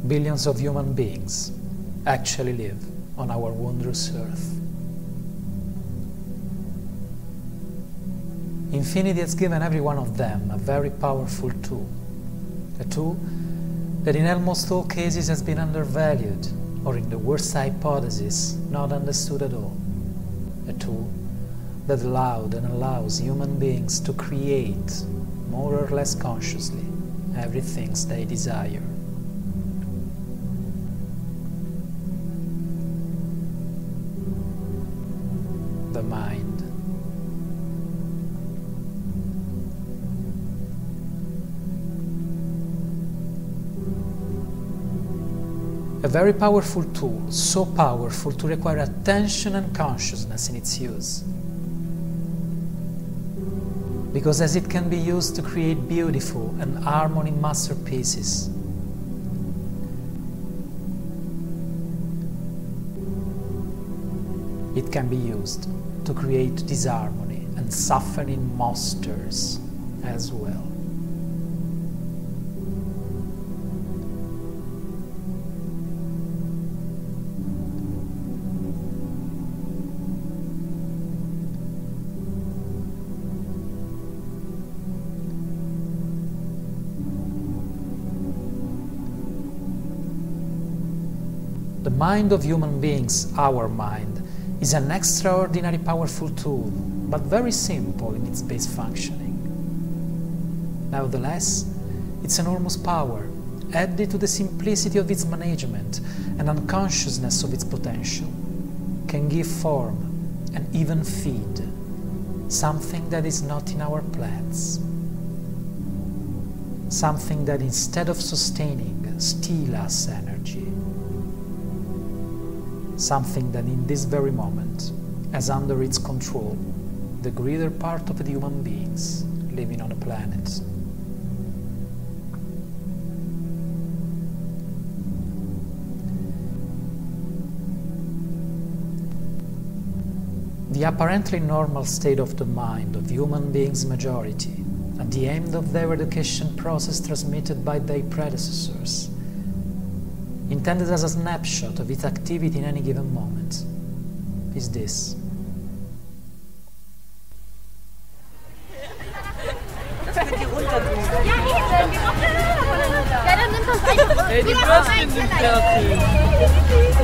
billions of human beings actually live on our wondrous earth. Infinity has given every one of them a very powerful tool, a tool that in almost all cases has been undervalued, or in the worst hypothesis, not understood at all, a tool that allowed and allows human beings to create, more or less consciously, everything they desire. The mind. A very powerful tool, so powerful to require attention and consciousness in its use. Because as it can be used to create beautiful and harmony masterpieces, it can be used to create disharmony and suffering monsters as well. The mind of human beings, our mind, is an extraordinary powerful tool, but very simple in its base functioning. Nevertheless, its enormous power, added to the simplicity of its management and unconsciousness of its potential, can give form and even feed something that is not in our plans. Something that instead of sustaining, steals us energy. Something that in this very moment has under its control the greater part of the human beings living on the planet. The apparently normal state of the mind of human beings' majority, at the end of their education process transmitted by their predecessors, intended as a snapshot of its activity in any given moment, is this. Ey, die Würstchen sind fertig.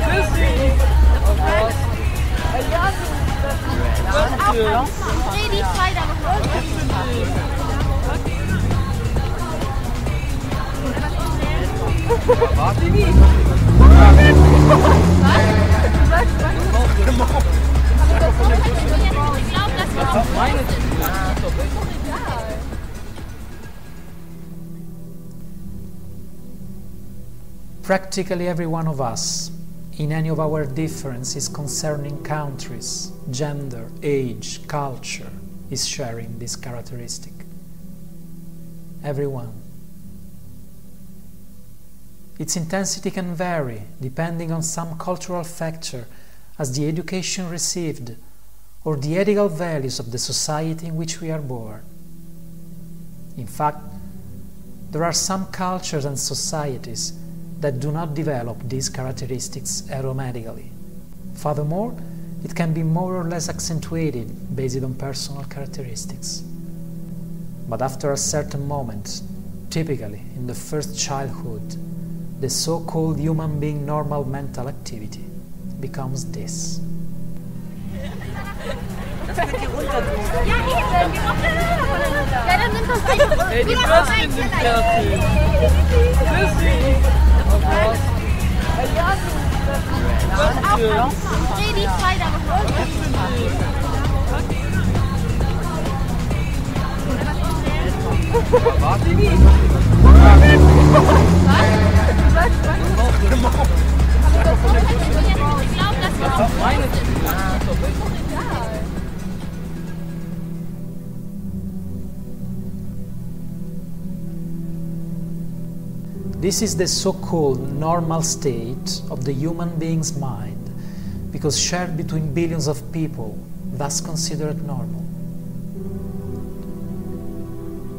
Würstchen. Dreh die zwei da noch mal. Practically every one of us, in any of our differences concerning countries, gender, age, culture, is sharing this characteristic. Everyone. Its intensity can vary depending on some cultural factor as the education received or the ethical values of the society in which we are born. In fact, there are some cultures and societies that do not develop these characteristics automatically. Furthermore, it can be more or less accentuated based on personal characteristics. But after a certain moment, typically in the first childhood, the so-called human being normal mental activity becomes this. Ey, die Würstchen sind fertig. Würstchen. Dreh die zwei da noch mal. This is the so-called normal state of the human being's mind, because shared between billions of people, thus considered normal.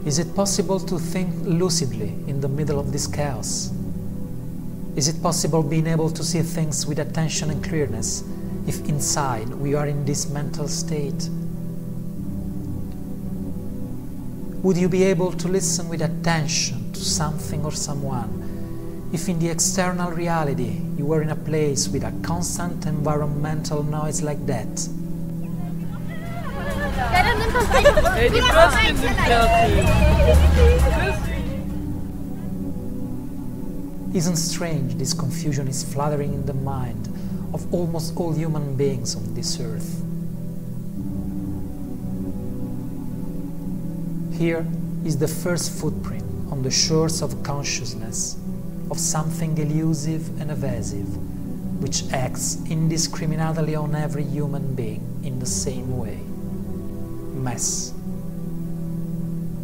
Is it possible to think lucidly in the middle of this chaos? Is it possible being able to see things with attention and clearness if inside we are in this mental state? Would you be able to listen with attention to something or someone if in the external reality you were in a place with a constant environmental noise like that? Ey, die Würstchen sind fertig. Isn't strange this confusion is fluttering in the mind of almost all human beings on this earth? Here is the first footprint on the shores of consciousness of something elusive and evasive, which acts indiscriminately on every human being in the same way. Mess.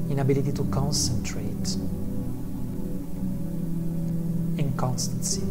Inability to concentrate. Inconstancy.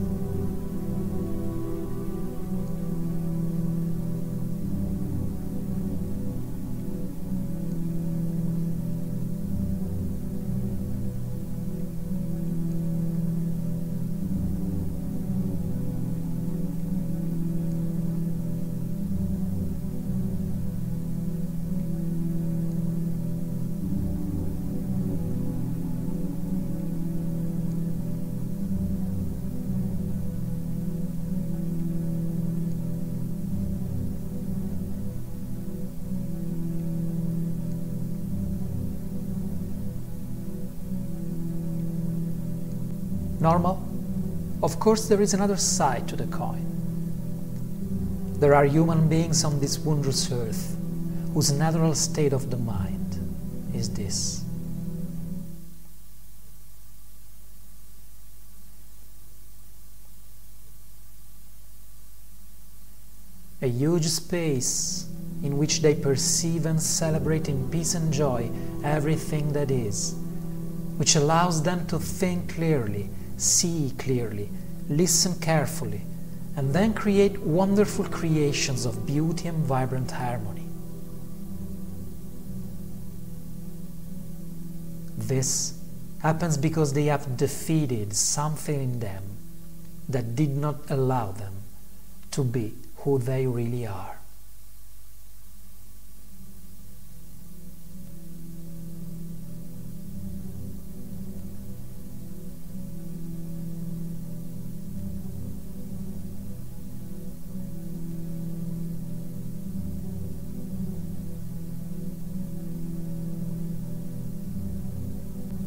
Normal? Of course there is another side to the coin. There are human beings on this wondrous earth whose natural state of the mind is this. A huge space in which they perceive and celebrate in peace and joy everything that is, which allows them to think clearly, see clearly, listen carefully, and then create wonderful creations of beauty and vibrant harmony. This happens because they have defeated something in them that did not allow them to be who they really are.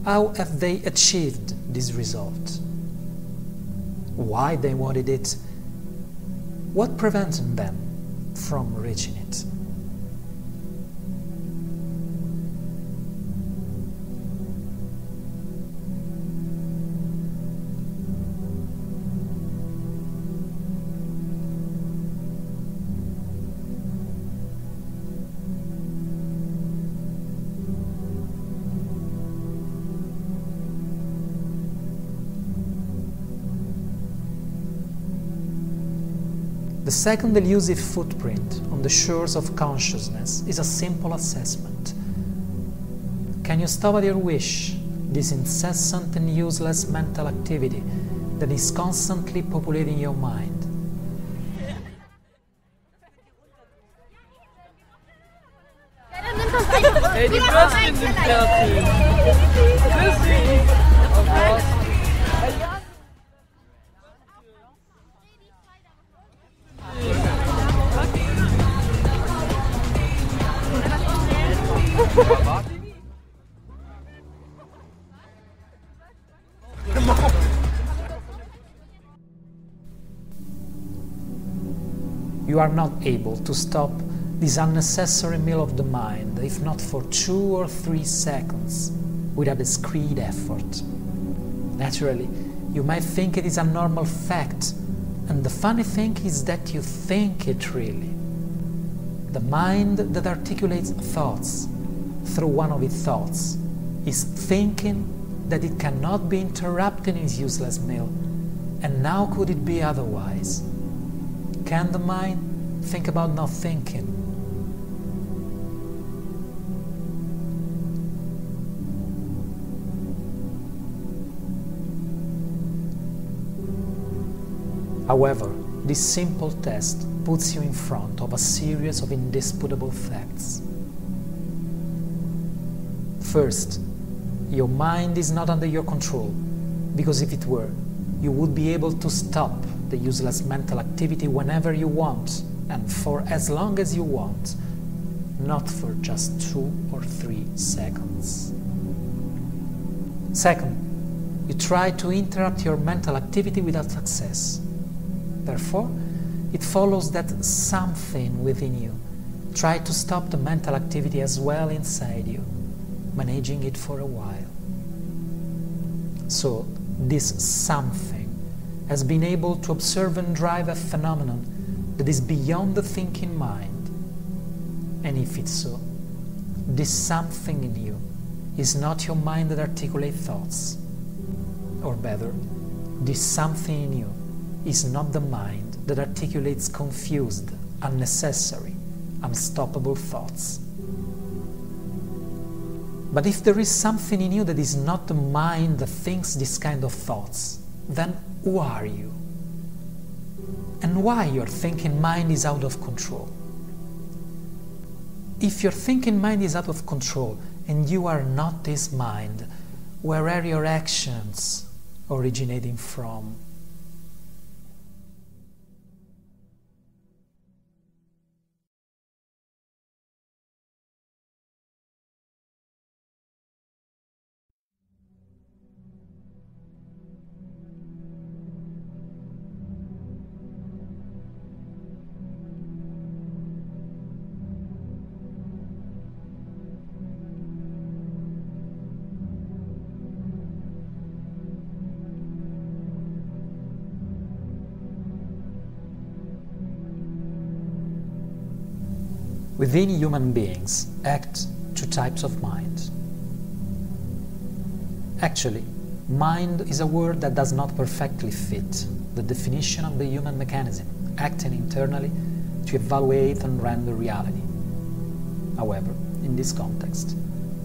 How have they achieved this result? Why they wanted it? What prevented them from reaching it? The second elusive footprint on the shores of consciousness is a simple assessment. Can you stop at your wish this incessant and useless mental activity that is constantly populating your mind? Ey, die Würstchen sind fertig. Chrissy! Oh Gott. You are not able to stop this unnecessary meal of the mind, if not for 2 or 3 seconds, without discreet effort. Naturally, you might think it is a normal fact, and the funny thing is that you think it really. The mind that articulates thoughts through one of its thoughts is thinking that it cannot be interrupted in its useless meal, and how could it be otherwise? Can the mind think about not thinking? However, this simple test puts you in front of a series of indisputable facts. First, your mind is not under your control, because if it were, you would be able to stop the useless mental activity whenever you want and for as long as you want, not for just 2 or 3 seconds. Second, you try to interrupt your mental activity without success. Therefore, it follows that something within you tried to stop the mental activity as well inside you, managing it for a while. So, this something has been able to observe and drive a phenomenon that is beyond the thinking mind. And if it's so, this something in you is not your mind that articulates thoughts. Or better, this something in you is not the mind that articulates confused, unnecessary, unstoppable thoughts. But if there is something in you that is not the mind that thinks this kind of thoughts, then who are you? And why your thinking mind is out of control? If your thinking mind is out of control and you are not this mind, where are your actions originating from? Within human beings act 2 types of mind. Actually, mind is a word that does not perfectly fit the definition of the human mechanism acting internally to evaluate and render reality. However, in this context,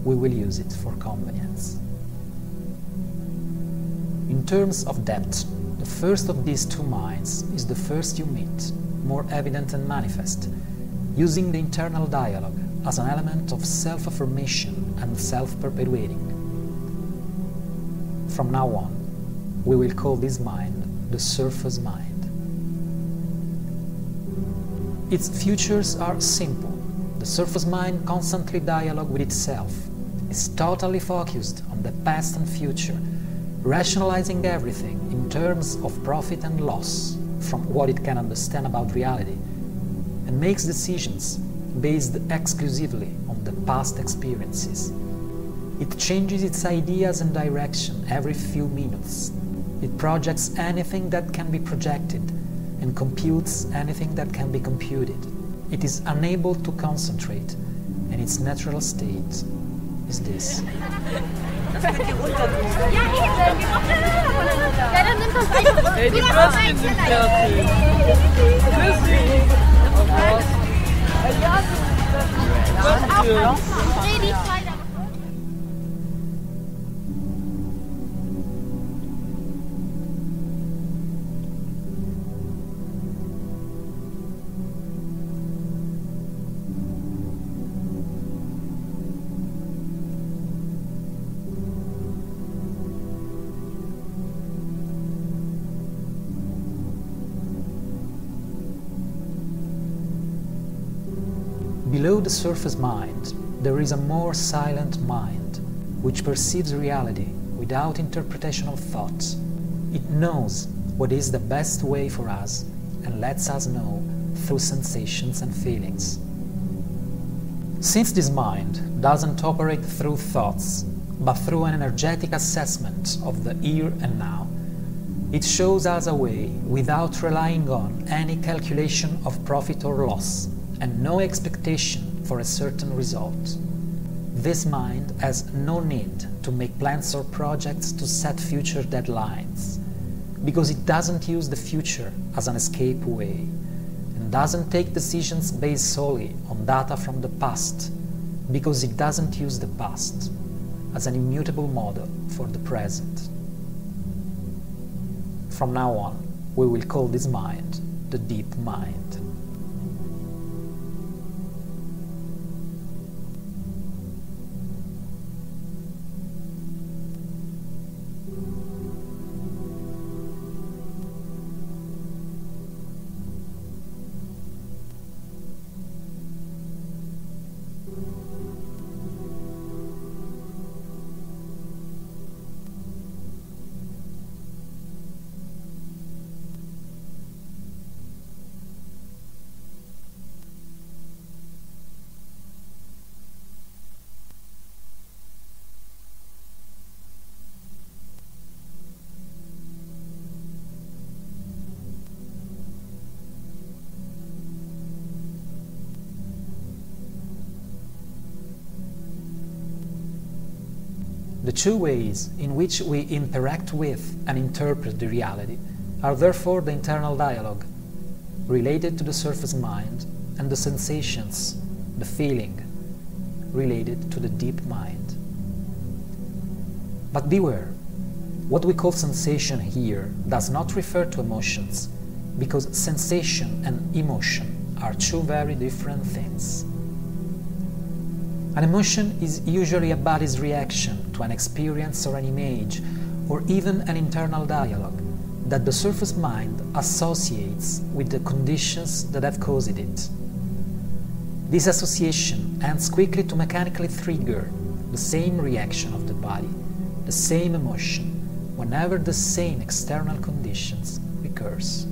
we will use it for convenience. In terms of depth, the first of these 2 minds is the first you meet, more evident and manifest, using the internal dialogue as an element of self-affirmation and self-perpetuating. From now on, we will call this mind the surface mind. Its features are simple. The surface mind constantly dialogues with itself, is totally focused on the past and future, rationalizing everything in terms of profit and loss from what it can understand about reality, and makes decisions based exclusively on the past experiences. It changes its ideas and direction every few minutes. It projects anything that can be projected and computes anything that can be computed. It is unable to concentrate, and its natural state is this. Ey, die Würstchen sind fertig. Würstchen. Auf was? Würstchen. Dreh die 2 da. Below the surface mind, there is a more silent mind, which perceives reality without interpretation of thoughts. It knows what is the best way for us and lets us know through sensations and feelings. Since this mind doesn't operate through thoughts, but through an energetic assessment of the here and now, it shows us a way without relying on any calculation of profit or loss, and no expectation for a certain result. This mind has no need to make plans or projects to set future deadlines, because it doesn't use the future as an escape way, and doesn't take decisions based solely on data from the past, because it doesn't use the past as an immutable model for the present. From now on, we will call this mind the deep mind. The two ways in which we interact with and interpret the reality are therefore the internal dialogue, related to the surface mind, and the sensations, the feeling, related to the deep mind. But beware, what we call sensation here does not refer to emotions, because sensation and emotion are two very different things. An emotion is usually a body's reaction to an experience or an image, or even an internal dialogue that the surface mind associates with the conditions that have caused it. This association ends quickly to mechanically trigger the same reaction of the body, the same emotion, whenever the same external conditions recurs.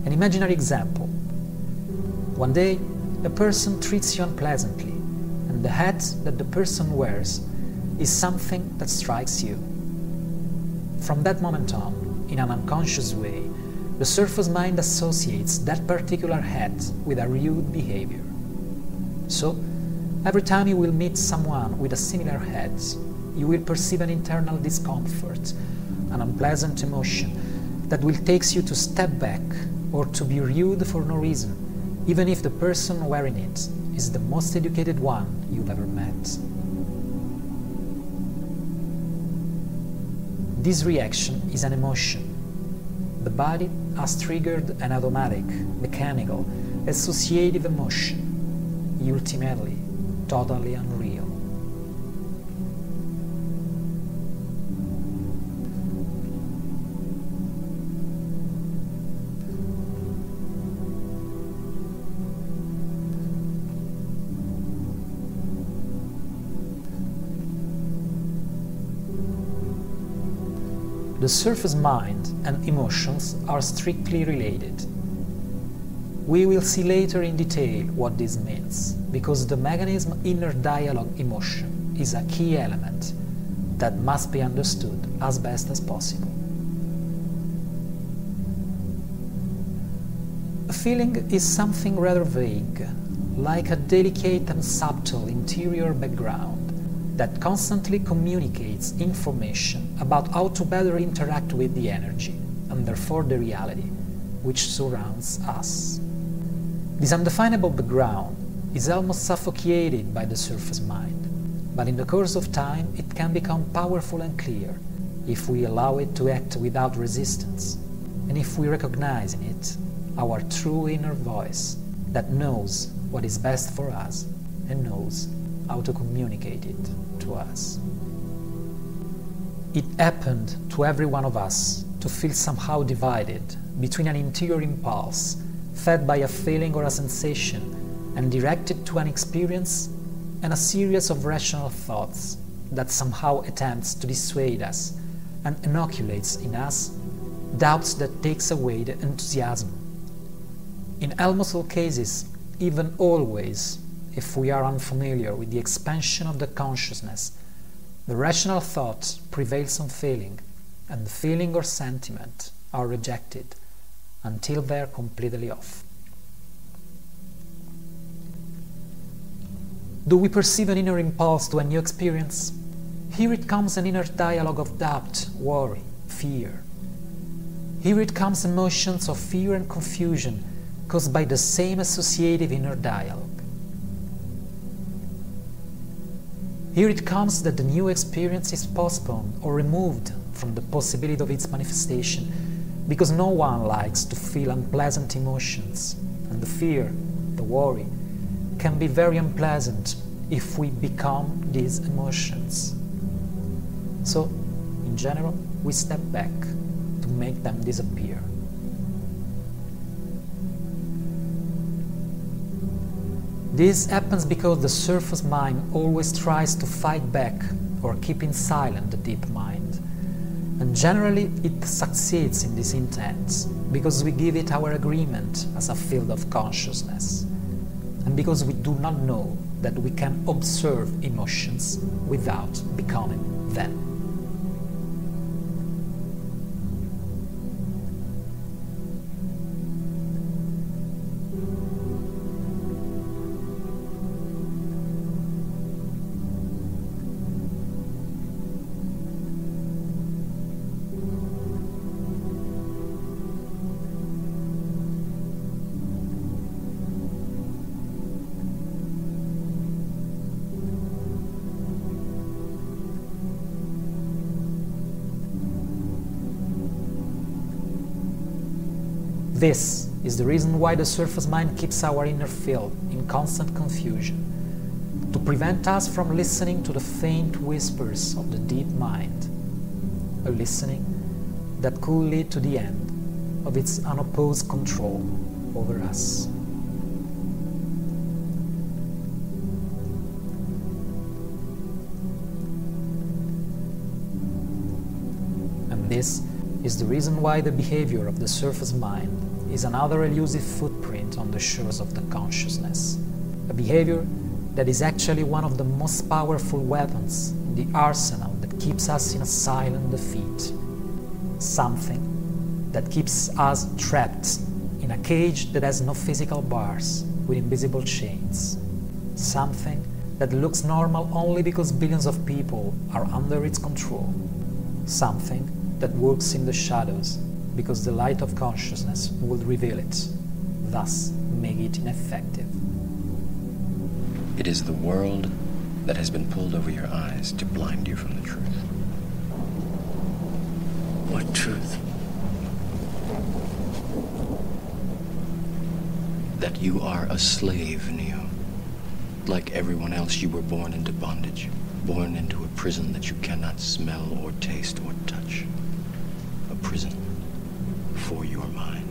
An imaginary example. One day, a person treats you unpleasantly, and the hat that the person wears is something that strikes you. From that moment on, in an unconscious way, the surface mind associates that particular hat with a rude behavior. So, every time you will meet someone with a similar hat, you will perceive an internal discomfort, an unpleasant emotion that will take you to step back or to be rude for no reason, even if the person wearing it is the most educated one you've ever met. This reaction is an emotion. The body has triggered an automatic, mechanical, associative emotion, ultimately totally unreal. The surface mind and emotions are strictly related. We will see later in detail what this means, because the mechanism inner dialogue emotion is a key element that must be understood as best as possible. A feeling is something rather vague, like a delicate and subtle interior background that constantly communicates information about how to better interact with the energy, and therefore the reality, which surrounds us. This undefinable background is almost suffocated by the surface mind, but in the course of time it can become powerful and clear if we allow it to act without resistance, and if we recognize in it our true inner voice that knows what is best for us and knows how to communicate it to us. It happened to every one of us to feel somehow divided between an interior impulse fed by a feeling or a sensation and directed to an experience and a series of rational thoughts that somehow attempts to dissuade us and inoculates in us doubts that takes away the enthusiasm. In almost all cases, even always, if we are unfamiliar with the expansion of the consciousness, the rational thought prevails on feeling, and the feeling or sentiment are rejected until they are completely off. Do we perceive an inner impulse to a new experience? Here it comes an inner dialogue of doubt, worry, fear. Here it comes emotions of fear and confusion caused by the same associative inner dialogue. Here it comes that the new experience is postponed or removed from the possibility of its manifestation, because no one likes to feel unpleasant emotions, and the fear, the worry, can be very unpleasant if we become these emotions. So, in general, we step back to make them disappear. This happens because the surface mind always tries to fight back or keep in silent the deep mind. And generally it succeeds in this intent because we give it our agreement as a field of consciousness, and because we do not know that we can observe emotions without becoming them. This is the reason why the surface mind keeps our inner field in constant confusion, to prevent us from listening to the faint whispers of the deep mind, a listening that could lead to the end of its unopposed control over us. And this is the reason why the behavior of the surface mind is another elusive footprint on the shores of the consciousness, a behavior that is actually one of the most powerful weapons in the arsenal that keeps us in a silent defeat, something that keeps us trapped in a cage that has no physical bars with invisible chains, something that looks normal only because billions of people are under its control, something that works in the shadows because the light of consciousness will reveal it, thus make it ineffective. It is the world that has been pulled over your eyes to blind you from the truth. What truth? That you are a slave, Neo. Like everyone else, you were born into bondage, born into a prison that you cannot smell or taste or touch. A prison for your mind.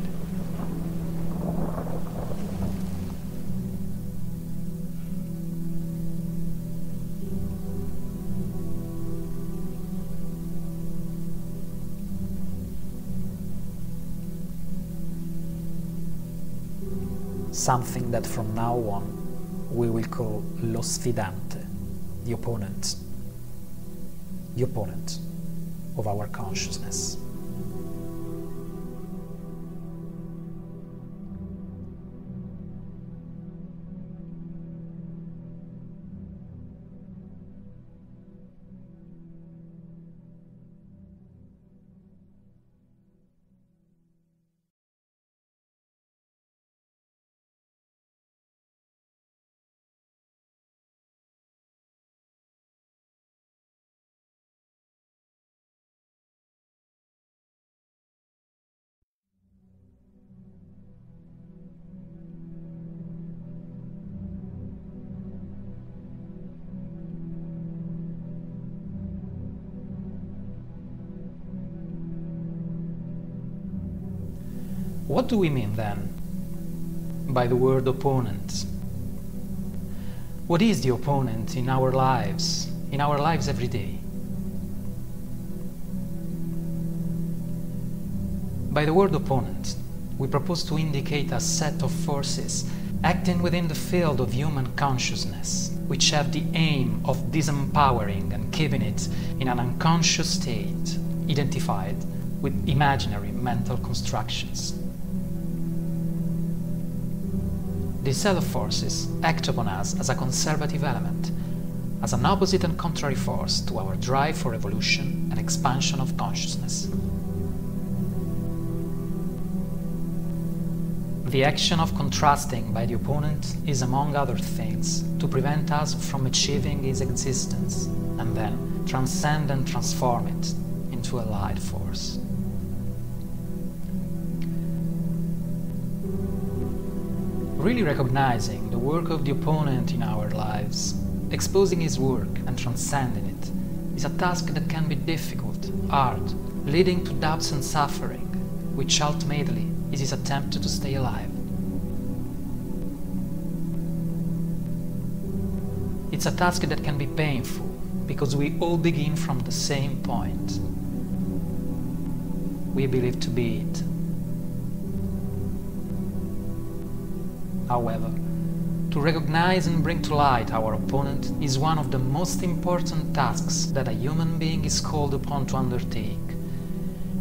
Something that from now on we will call losfidante, the opponent of our consciousness. What do we mean then by the word opponent? What is the opponent in our lives every day? By the word opponent, we propose to indicate a set of forces acting within the field of human consciousness, which have the aim of disempowering and keeping it in an unconscious state, identified with imaginary mental constructions. These set of forces act upon us as a conservative element, as an opposite and contrary force to our drive for evolution and expansion of consciousness. The action of contrasting by the opponent is, among other things, to prevent us from achieving his existence and then transcend and transform it into a light force. Really recognizing the work of the opponent in our lives, exposing his work and transcending it, is a task that can be difficult, hard, leading to doubts and suffering, which ultimately is his attempt to stay alive. It's a task that can be painful, because we all begin from the same point. We believe to be it. However, to recognize and bring to light our opponent is one of the most important tasks that a human being is called upon to undertake,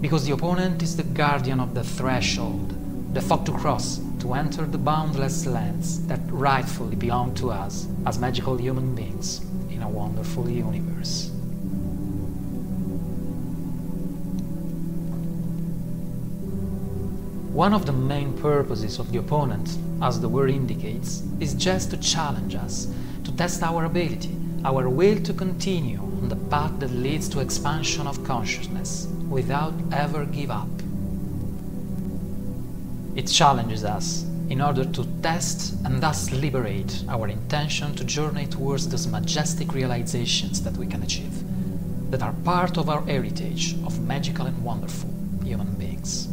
because the opponent is the guardian of the threshold, the thought to cross, to enter the boundless lands that rightfully belong to us as magical human beings in a wonderful universe. One of the main purposes of the opponent, as the word indicates, is just to challenge us, to test our ability, our will to continue on the path that leads to expansion of consciousness, without ever give up. It challenges us in order to test and thus liberate our intention to journey towards those majestic realizations that we can achieve, that are part of our heritage of magical and wonderful human beings.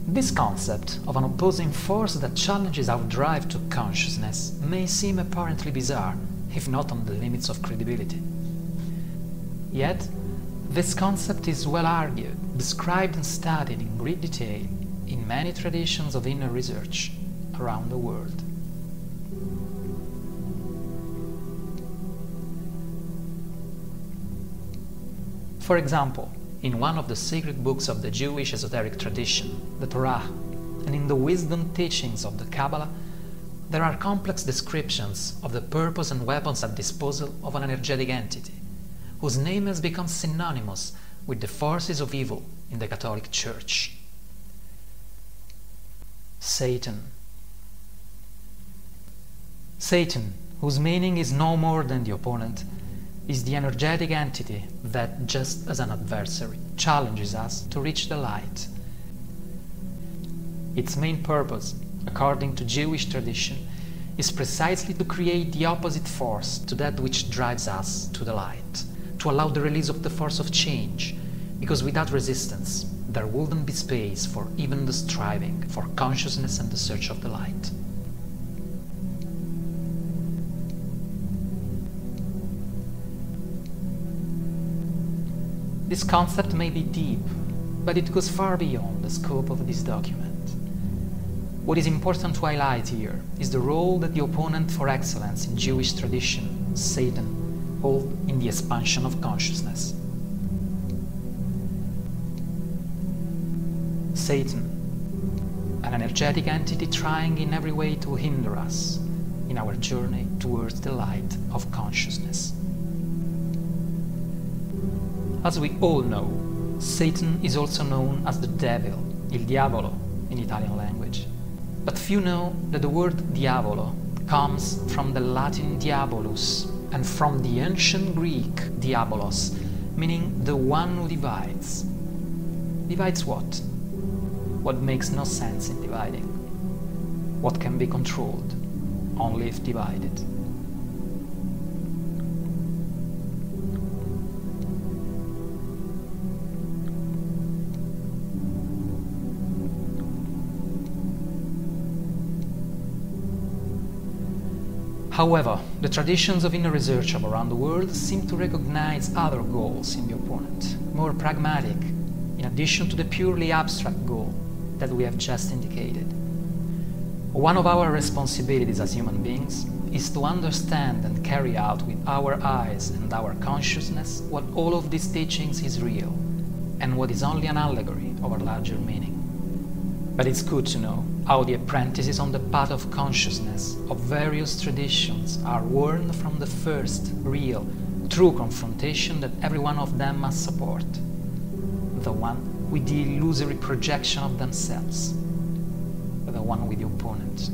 This concept of an opposing force that challenges our drive to consciousness may seem apparently bizarre, if not on the limits of credibility. Yet, this concept is well argued, described and studied in great detail in many traditions of inner research around the world. For example, in one of the sacred books of the Jewish esoteric tradition, the Torah, and in the wisdom teachings of the Kabbalah, there are complex descriptions of the purpose and weapons at disposal of an energetic entity, whose name has become synonymous with the forces of evil in the Catholic Church. Satan. Satan, whose meaning is no more than the opponent, is the energetic entity that, just as an adversary, challenges us to reach the light. Its main purpose, according to Jewish tradition, is precisely to create the opposite force to that which drives us to the light, to allow the release of the force of change, because without resistance, there wouldn't be space for even the striving for consciousness and the search of the light. This concept may be deep, but it goes far beyond the scope of this document. What is important to highlight here is the role that the opponent for excellence in Jewish tradition, Satan, holds in the expansion of consciousness. Satan, an energetic entity trying in every way to hinder us in our journey towards the light of consciousness. As we all know, Satan is also known as the devil, il diavolo in Italian language. But few know that the word diavolo comes from the Latin diabolus and from the ancient Greek diabolos, meaning the one who divides. Divides what? What makes no sense in dividing. What can be controlled, only if divided. However, the traditions of inner research around the world seem to recognize other goals in the opponent, more pragmatic, in addition to the purely abstract goal that we have just indicated. One of our responsibilities as human beings is to understand and carry out with our eyes and our consciousness what all of these teachings is real, and what is only an allegory of a larger meaning. But it's good to know how the apprentices on the path of consciousness of various traditions are warned from the first, real, true confrontation that every one of them must support, the one with the illusory projection of themselves, the one with the opponent.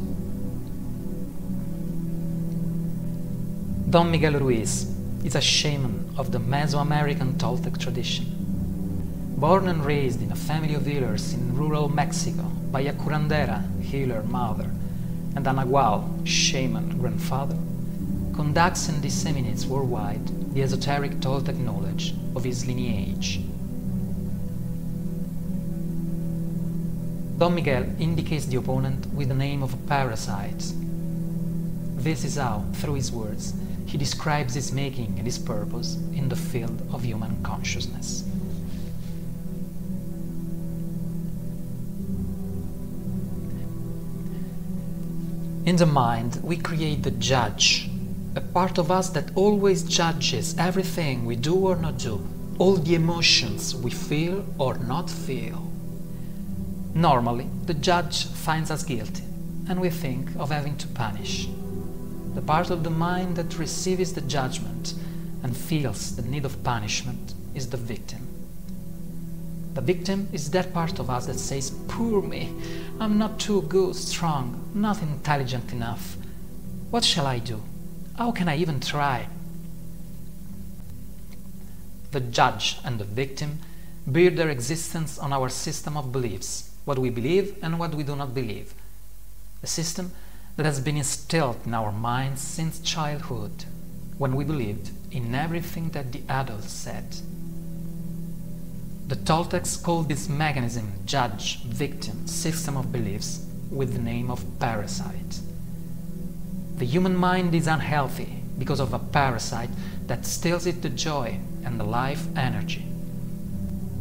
Don Miguel Ruiz is a shaman of the Mesoamerican Toltec tradition. Born and raised in a family of healers in rural Mexico by a curandera, healer mother, and a nagual, shaman grandfather, conducts and disseminates worldwide the esoteric Toltec knowledge of his lineage. Don Miguel indicates the opponent with the name of a parasite. This is how, through his words, he describes his making and his purpose in the field of human consciousness. In the mind, we create the judge, a part of us that always judges everything we do or not do, all the emotions we feel or not feel. Normally, the judge finds us guilty, and we think of having to punish. The part of the mind that receives the judgment and feels the need of punishment is the victim. The victim is that part of us that says, "Poor me, I'm not too good, strong, not intelligent enough. What shall I do? How can I even try?" The judge and the victim build their existence on our system of beliefs, what we believe and what we do not believe. A system that has been instilled in our minds since childhood, when we believed in everything that the adults said. The Toltecs call this mechanism judge-victim system of beliefs with the name of parasite. The human mind is unhealthy because of a parasite that steals it the joy and the life energy.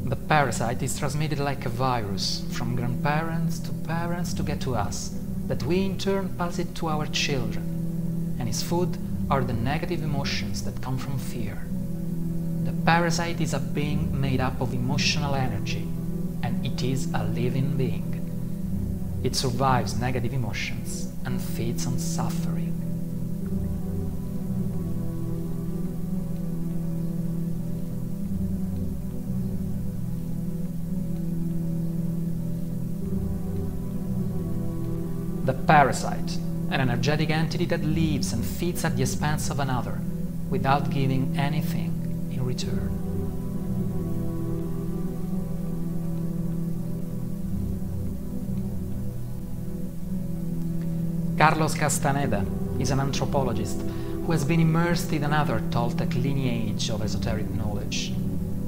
The parasite is transmitted like a virus from grandparents to parents to get to us, that we in turn pass it to our children, and its food are the negative emotions that come from fear. The parasite is a being made up of emotional energy, and it is a living being. It survives negative emotions and feeds on suffering. The parasite, an energetic entity that lives and feeds at the expense of another without giving anything in return. Carlos Castaneda is an anthropologist who has been immersed in another Toltec lineage of esoteric knowledge,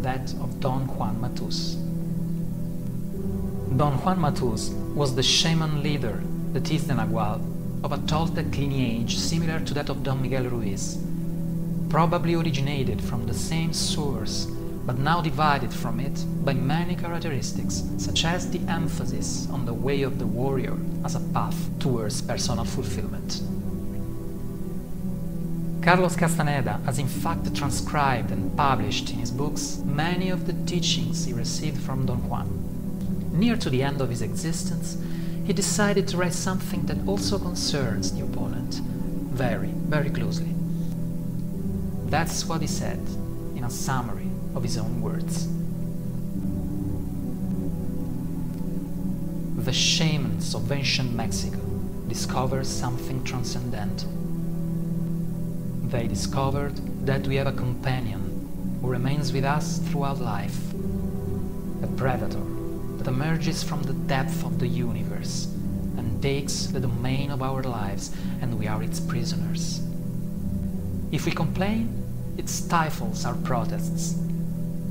that of Don Juan Matus. Don Juan Matus was the shaman leader, the Tizde Nagual, of a Toltec lineage similar to that of Don Miguel Ruiz, probably originated from the same source, but now divided from it by many characteristics, such as the emphasis on the way of the warrior as a path towards personal fulfillment. Carlos Castaneda has in fact transcribed and published in his books many of the teachings he received from Don Juan. Near to the end of his existence, he decided to write something that also concerns the opponent very, very closely. That's what he said in a summary of his own words. The shamans of ancient Mexico discovered something transcendental. They discovered that we have a companion who remains with us throughout life, a predator that emerges from the depth of the universe and takes the domain of our lives, and we are its prisoners. If we complain, it stifles our protests.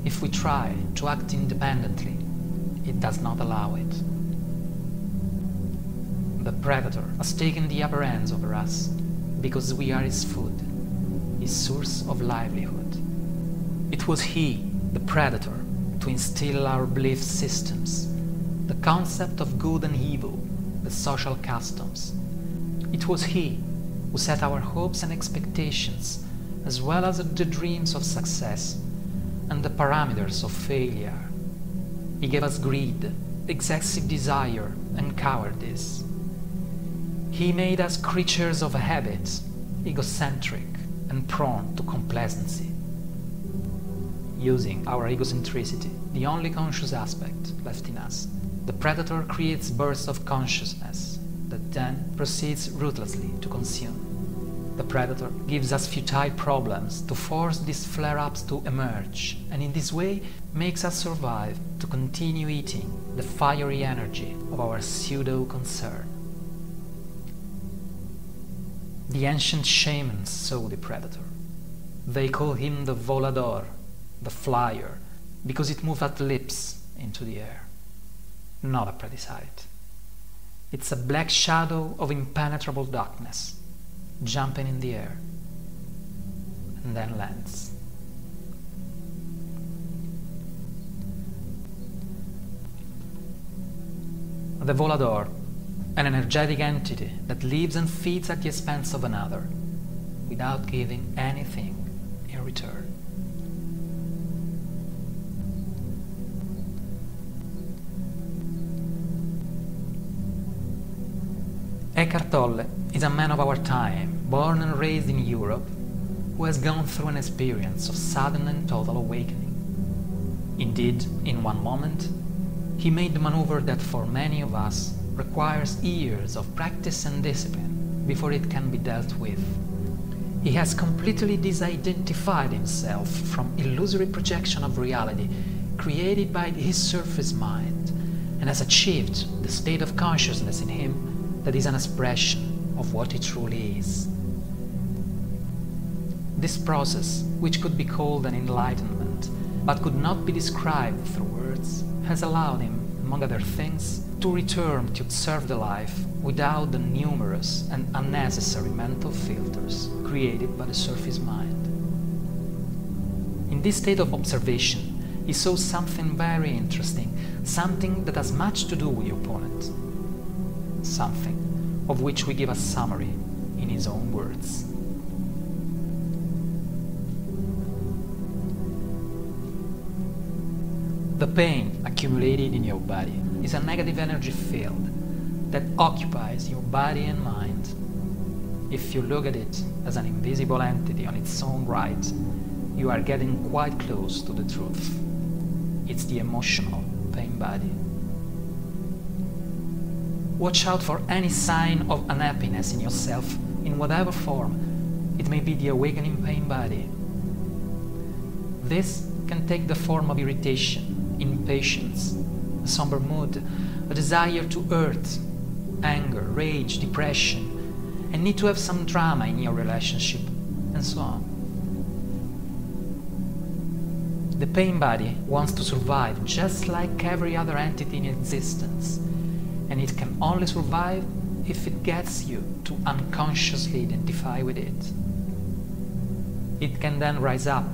If we try to act independently, it does not allow it. The predator has taken the upper hands over us because we are his food, his source of livelihood. It was he, the predator, to instill our belief systems, the concept of good and evil, the social customs. It was he who set our hopes and expectations, as well as the dreams of success and the parameters of failure. He gave us greed, excessive desire, and cowardice. He made us creatures of habit, egocentric and prone to complacency. Using our egocentricity, the only conscious aspect left in us, the predator creates bursts of consciousness that then proceeds ruthlessly to consume. The predator gives us futile problems to force these flare-ups to emerge, and in this way makes us survive to continue eating the fiery energy of our pseudo-concern. The ancient shamans saw the predator. They call him the volador, the flyer, because it moves at leaps into the air. Not a predicite. It's a black shadow of impenetrable darkness, jumping in the air, and then lands. The volador, an energetic entity that lives and feeds at the expense of another, without giving anything in return. Eckhart Tolle is a man of our time, born and raised in Europe, who has gone through an experience of sudden and total awakening. Indeed, in one moment, he made the maneuver that for many of us requires years of practice and discipline before it can be dealt with. He has completely disidentified himself from illusory projection of reality created by his surface mind, and has achieved the state of consciousness in him that is an expression of what he truly is. This process, which could be called an enlightenment, but could not be described through words, has allowed him, among other things, to return to observe the life without the numerous and unnecessary mental filters created by the surface mind. In this state of observation, he saw something very interesting, something that has much to do with the opponent, something of which we give a summary in his own words. The pain accumulated in your body is a negative energy field that occupies your body and mind. If you look at it as an invisible entity on its own right, you are getting quite close to the truth. It's the emotional pain body. Watch out for any sign of unhappiness in yourself, in whatever form. It may be the awakening pain body. This can take the form of irritation, impatience, a somber mood, a desire to hurt, anger, rage, depression, and need to have some drama in your relationship, and so on. The pain body wants to survive just like every other entity in existence, and it can only survive if it gets you to unconsciously identify with it. It can then rise up,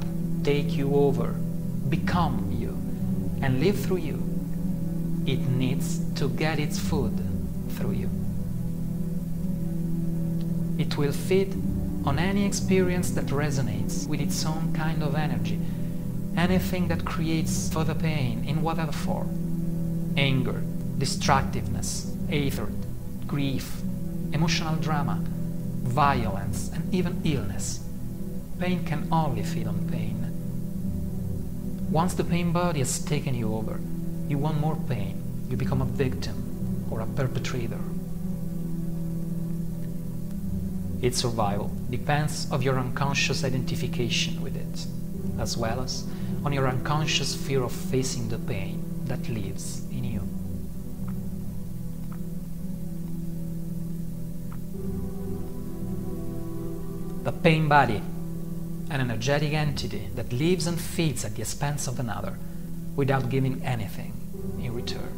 take you over, become you, and live through you. It needs to get its food through you. It will feed on any experience that resonates with its own kind of energy, anything that creates further pain in whatever form. Anger, destructiveness, hatred, grief, emotional drama, violence, and even illness. Pain can only feed on pain. Once the pain body has taken you over, you want more pain, you become a victim or a perpetrator. Its survival depends on your unconscious identification with it, as well as on your unconscious fear of facing the pain that lives in you. The pain body, an energetic entity that lives and feeds at the expense of another without giving anything in return.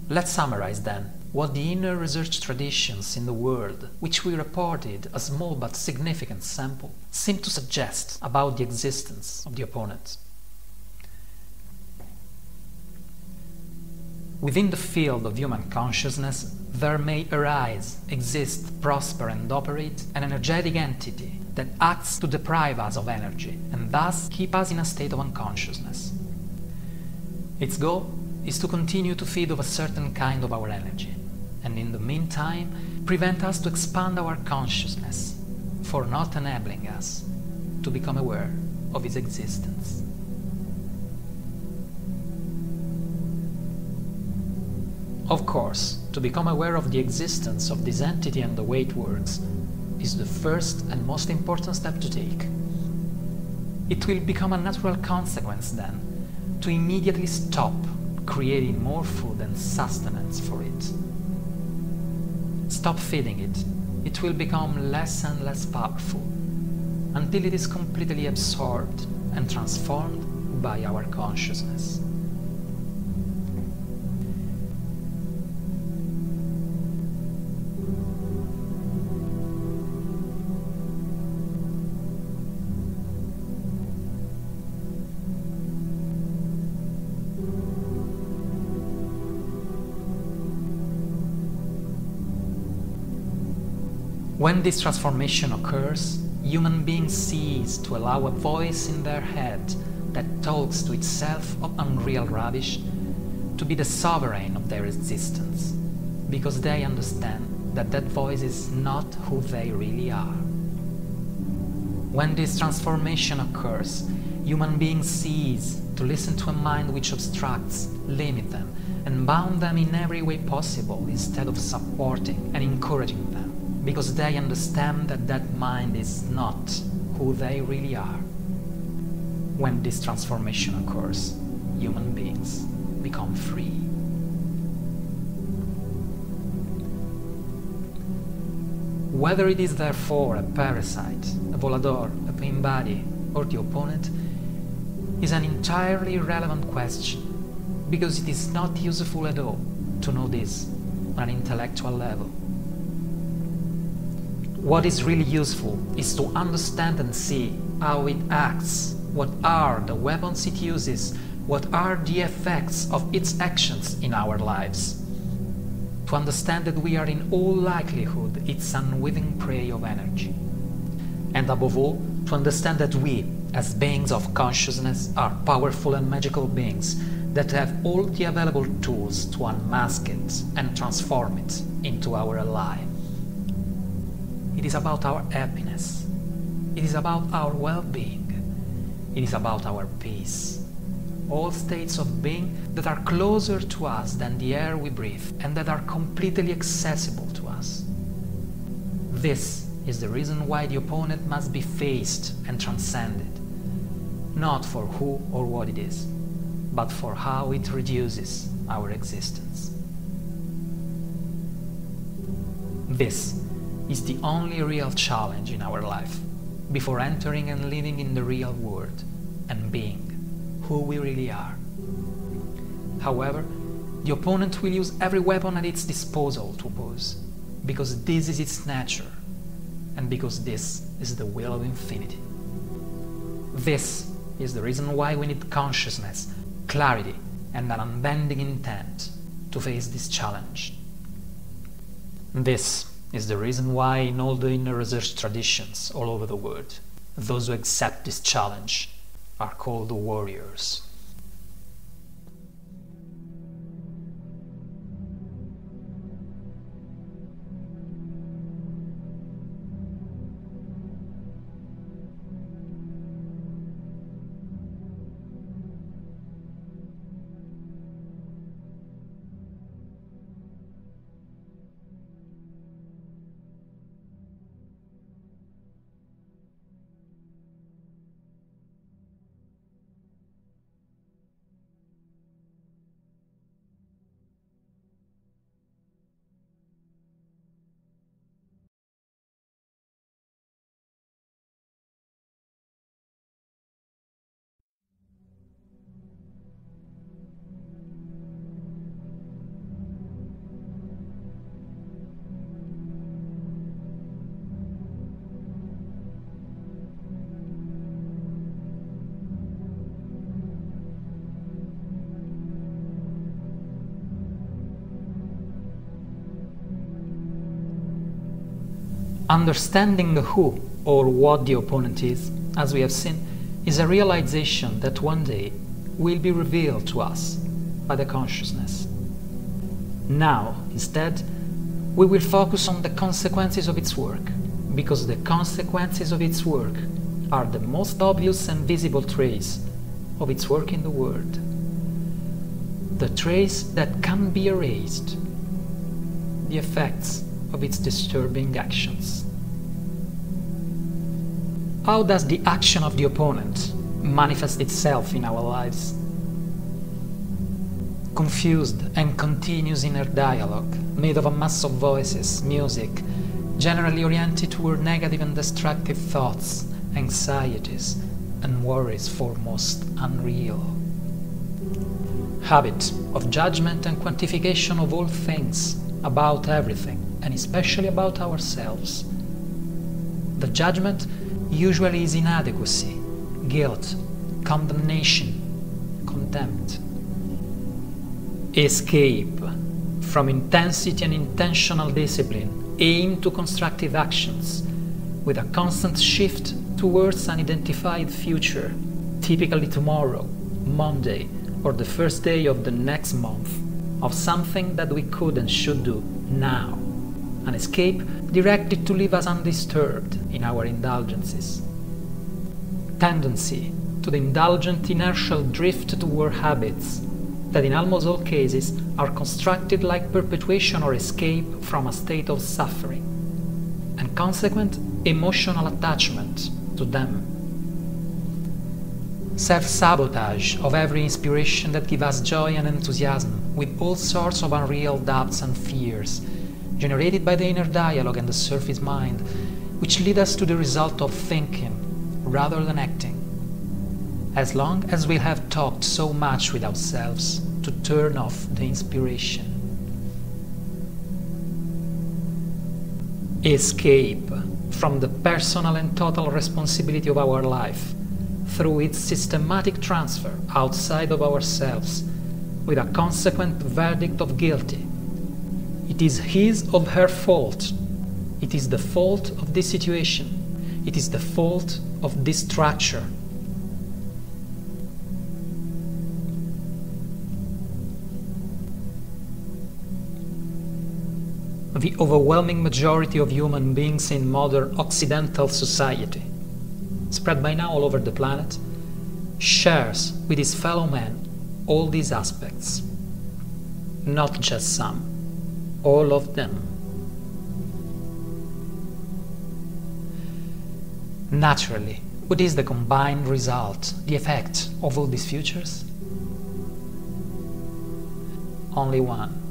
Let's summarize then what the inner research traditions in the world, which we reported a small but significant sample, seem to suggest about the existence of the opponent. Within the field of human consciousness, there may arise, exist, prosper and operate an energetic entity that acts to deprive us of energy and thus keep us in a state of unconsciousness. Its goal is to continue to feed off a certain kind of our energy, and in the meantime prevent us to expand our consciousness, for not enabling us to become aware of its existence. Of course, to become aware of the existence of this entity and the way it works is the first and most important step to take. It will become a natural consequence then to immediately stop creating more food and sustenance for it. Stop feeding it. It will become less and less powerful until it is completely absorbed and transformed by our consciousness. When this transformation occurs, human beings cease to allow a voice in their head that talks to itself of unreal rubbish to be the sovereign of their existence, because they understand that that voice is not who they really are. When this transformation occurs, human beings cease to listen to a mind which obstructs, limits them, and bound them in every way possible instead of supporting and encouraging them, because they understand that that mind is not who they really are. When this transformation occurs, human beings become free. Whether it is therefore a parasite, a volador, a pain body, or the opponent, is an entirely irrelevant question, because it is not useful at all to know this on an intellectual level. What is really useful is to understand and see how it acts, what are the weapons it uses, what are the effects of its actions in our lives. To understand that we are in all likelihood its unwitting prey of energy. And above all, to understand that we, as beings of consciousness, are powerful and magical beings that have all the available tools to unmask it and transform it into our ally. It is about our happiness. It is about our well-being. It is about our peace. All states of being that are closer to us than the air we breathe and that are completely accessible to us. This is the reason why the opponent must be faced and transcended, not for who or what it is, but for how it reduces our existence. This is the only real challenge in our life before entering and living in the real world and being who we really are. However, the opponent will use every weapon at its disposal to oppose, because this is its nature, and because this is the will of infinity. This is the reason why we need consciousness, clarity, and an unbending intent to face this challenge. This is the reason why in all the inner research traditions all over the world, those who accept this challenge are called warriors. Understanding who or what the opponent is, as we have seen, is a realization that one day will be revealed to us by the consciousness. Now, instead, we will focus on the consequences of its work, because the consequences of its work are the most obvious and visible trace of its work in the world. The trace that can't be erased, the effects of its disturbing actions. How does the action of the opponent manifest itself in our lives? Confused and continuous inner dialogue, made of a mass of voices, music, generally oriented toward negative and destructive thoughts, anxieties, and worries foremost unreal. Habit of judgment and quantification of all things, about everything, and especially about ourselves. The judgment usually is inadequacy, guilt, condemnation, contempt. Escape from intensity and intentional discipline aimed to constructive actions, with a constant shift towards an identified future, typically tomorrow, Monday, or the first day of the next month, of something that we could and should do now. An escape directed to leave us undisturbed in our indulgences. Tendency to the indulgent inertial drift toward habits that in almost all cases are constructed like perpetuation or escape from a state of suffering, and consequent emotional attachment to them. Self-sabotage of every inspiration that gives us joy and enthusiasm, with all sorts of unreal doubts and fears, generated by the inner dialogue and the surface mind, which lead us to the result of thinking rather than acting. As long as we have talked so much with ourselves to turn off the inspiration. Escape from the personal and total responsibility of our life through its systematic transfer outside of ourselves, with a consequent verdict of guilty. It is his or her fault. It is the fault of this situation. It is the fault of this structure. The overwhelming majority of human beings in modern Occidental society, spread by now all over the planet, shares with his fellow men all these aspects. Not just some, all of them. Naturally, what is the combined result, the effect of all these futures? Only one.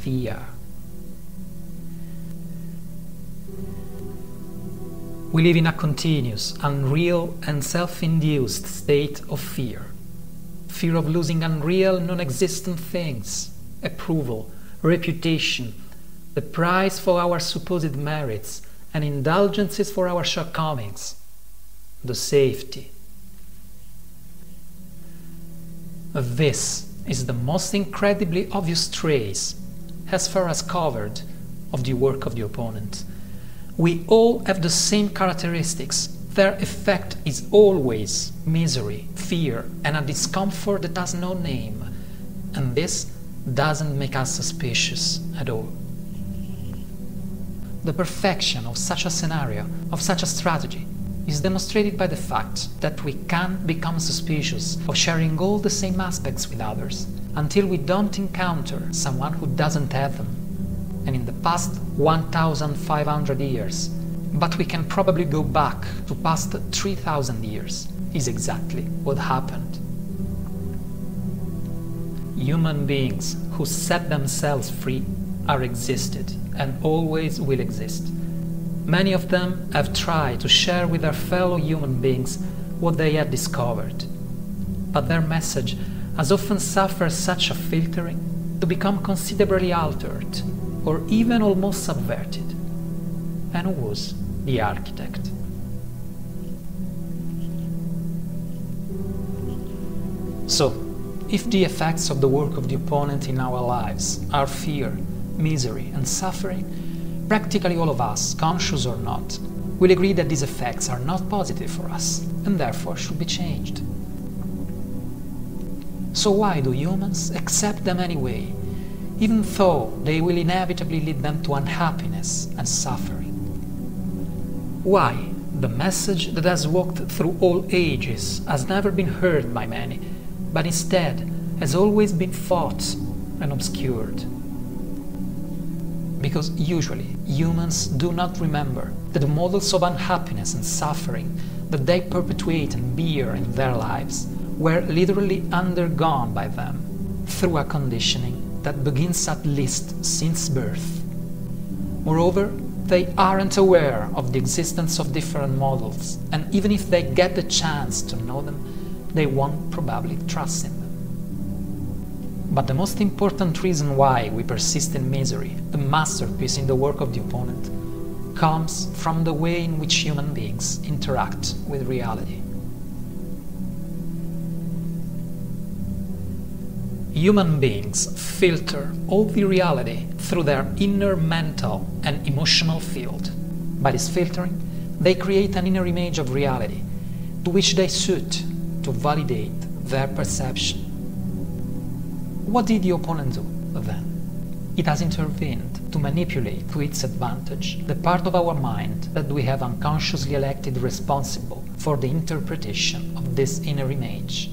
Fear. We live in a continuous, unreal and self-induced state of fear. Fear of losing unreal, non-existent things, approval, reputation, the price for our supposed merits, and indulgences for our shortcomings, the safety. This is the most incredibly obvious trace, as far as covered, of the work of the opponent. We all have the same characteristics. Their effect is always misery, fear, and a discomfort that has no name. And this doesn't make us suspicious at all. The perfection of such a scenario, of such a strategy, is demonstrated by the fact that we can't become suspicious of sharing all the same aspects with others until we don't encounter someone who doesn't have them. And in the past 1,500 years, but we can probably go back to past 3,000 years, is exactly what happened. Human beings who set themselves free are existed and always will exist. Many of them have tried to share with their fellow human beings what they had discovered, but their message has often suffered such a filtering to become considerably altered or even almost subverted. And who was the architect? So, if the effects of the work of the opponent in our lives are fear, misery and suffering, Practically all of us, conscious or not, will agree that these effects are not positive for us and therefore should be changed. So why do humans accept them anyway, even though they will inevitably lead them to unhappiness and suffering? Why the message that has walked through all ages has never been heard by many, but instead has always been fought and obscured? Because usually humans do not remember that the models of unhappiness and suffering that they perpetuate and bear in their lives were literally undergone by them through a conditioning that begins at least since birth. Moreover, they aren't aware of the existence of different models, and even if they get the chance to know them, they won't probably trust in them. But the most important reason why we persist in misery, the masterpiece in the work of the opponent, comes from the way in which human beings interact with reality. Human beings filter all the reality through their inner mental and emotional field. By this filtering, they create an inner image of reality to which they suit to validate their perception. What did the opponent do then? It has intervened to manipulate to its advantage the part of our mind that we have unconsciously elected responsible for the interpretation of this inner image.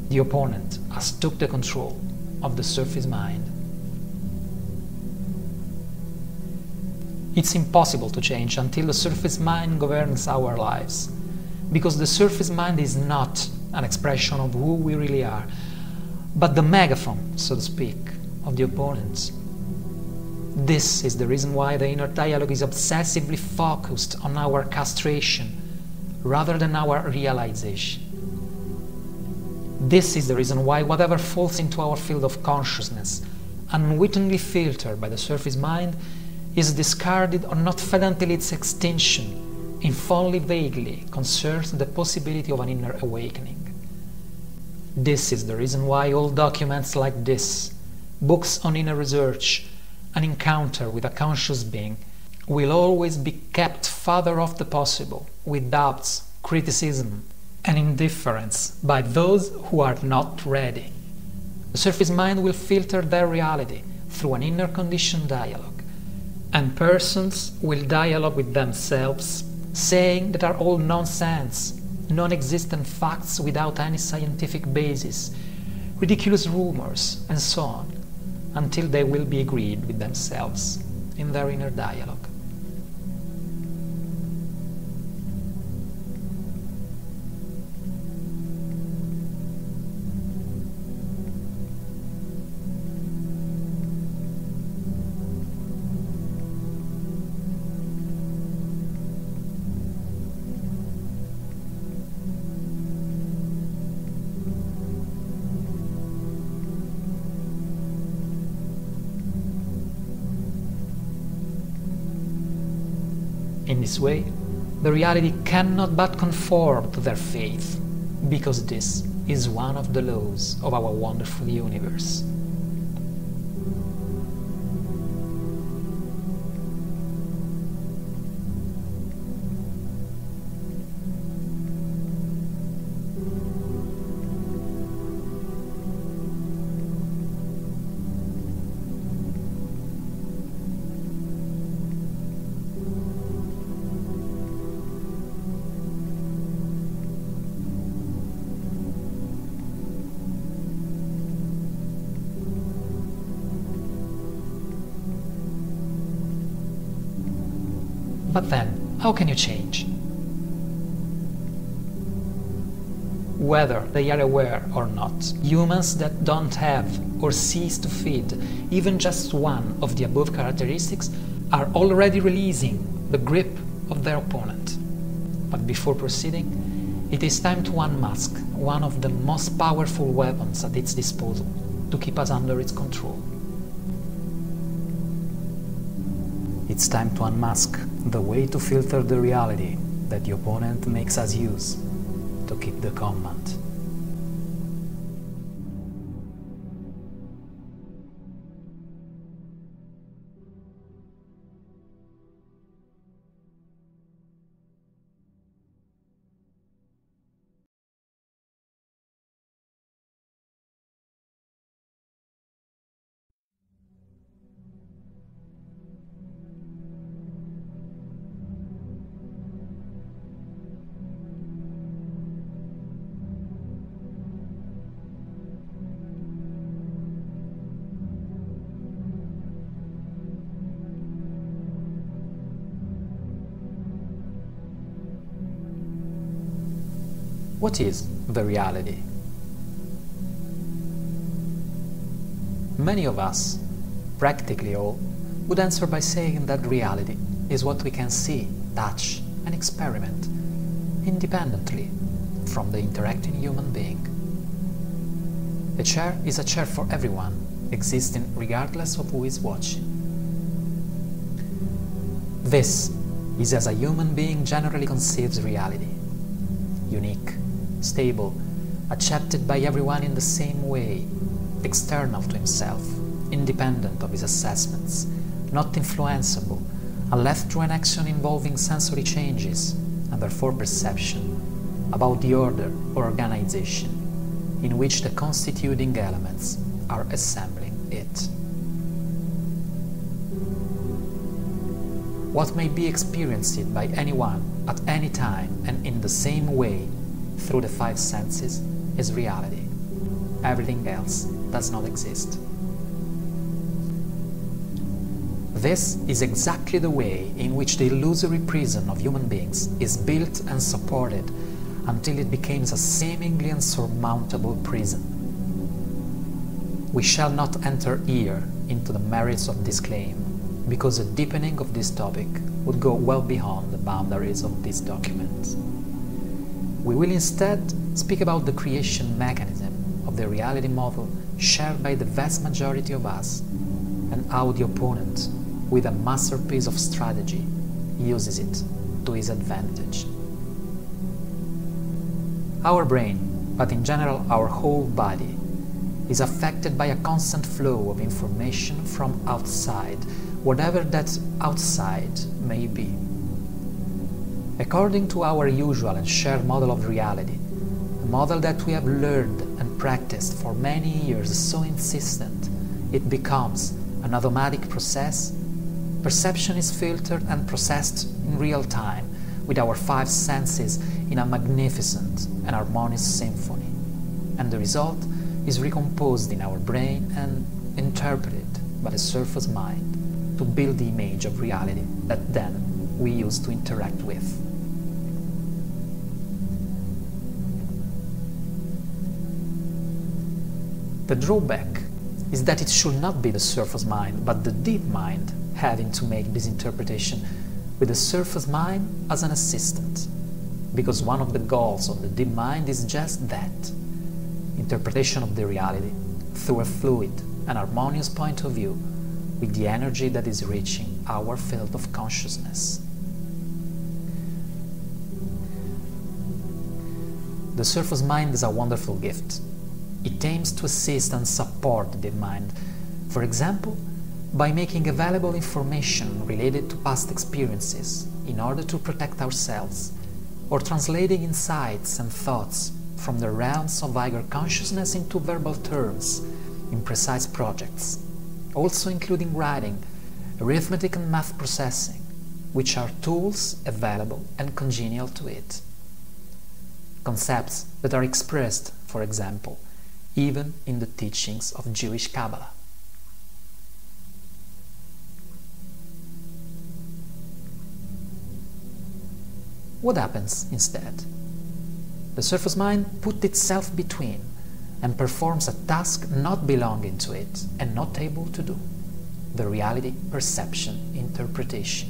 The opponent has took the control of the surface mind. It's impossible to change until the surface mind governs our lives, because the surface mind is not an expression of who we really are, but the megaphone, so to speak, of the opponent. This is the reason why the inner dialogue is obsessively focused on our castration rather than our realization. This is the reason why whatever falls into our field of consciousness, unwittingly filtered by the surface mind, is discarded or not fed until its extinction, if only vaguely concerns the possibility of an inner awakening. This is the reason why all documents like this, books on inner research, an encounter with a conscious being, will always be kept farther off the possible, with doubts, criticism, and indifference by those who are not ready. The surface mind will filter their reality through an inner conditioned dialogue, and persons will dialogue with themselves, saying that are all nonsense, non-existent facts without any scientific basis, ridiculous rumors, and so on, until they will be agreed with themselves in their inner dialogue. In this way, the reality cannot but conform to their faith, because this is one of the laws of our wonderful universe. But then, how can you change? Whether they are aware or not, humans that don't have or cease to feed even just one of the above characteristics are already releasing the grip of their opponent. But before proceeding, it is time to unmask one of the most powerful weapons at its disposal to keep us under its control. It's time to unmask the way to filter the reality that the opponent makes us use to keep the command. What is the reality? Many of us, practically all, would answer by saying that reality is what we can see, touch, and experiment independently from the interacting human being. A chair is a chair for everyone, existing regardless of who is watching. This is as a human being generally conceives reality: unique, stable, accepted by everyone in the same way, external to himself, independent of his assessments, not influenceable, unless through an action involving sensory changes, and therefore perception, about the order or organization in which the constituting elements are assembling it. What may be experienced by anyone at any time and in the same way through the five senses is reality. Everything else does not exist. This is exactly the way in which the illusory prison of human beings is built and supported until it becomes a seemingly insurmountable prison. We shall not enter here into the merits of this claim, because a deepening of this topic would go well beyond the boundaries of this document. We will instead speak about the creation mechanism of the reality model shared by the vast majority of us, and how the opponent, with a masterpiece of strategy, uses it to his advantage. Our brain, but in general our whole body, is affected by a constant flow of information from outside, whatever that outside may be. According to our usual and shared model of reality, a model that we have learned and practiced for many years so insistent, it becomes an automatic process. Perception is filtered and processed in real time with our five senses in a magnificent and harmonious symphony, and the result is recomposed in our brain and interpreted by the surface mind to build the image of reality that then we use to interact with. The drawback is that it should not be the surface mind, but the deep mind having to make this interpretation, with the surface mind as an assistant, because one of the goals of the deep mind is just that: interpretation of the reality through a fluid and harmonious point of view with the energy that is reaching our field of consciousness. The surface mind is a wonderful gift. It aims to assist and support the deep mind, for example, by making available information related to past experiences in order to protect ourselves, or translating insights and thoughts from the realms of higher consciousness into verbal terms in precise projects, also including writing, arithmetic and math processing, which are tools available and congenial to it. Concepts that are expressed, for example, even in the teachings of Jewish Kabbalah. What happens instead? The surface mind puts itself between and performs a task not belonging to it and not able to do: the reality perception interpretation.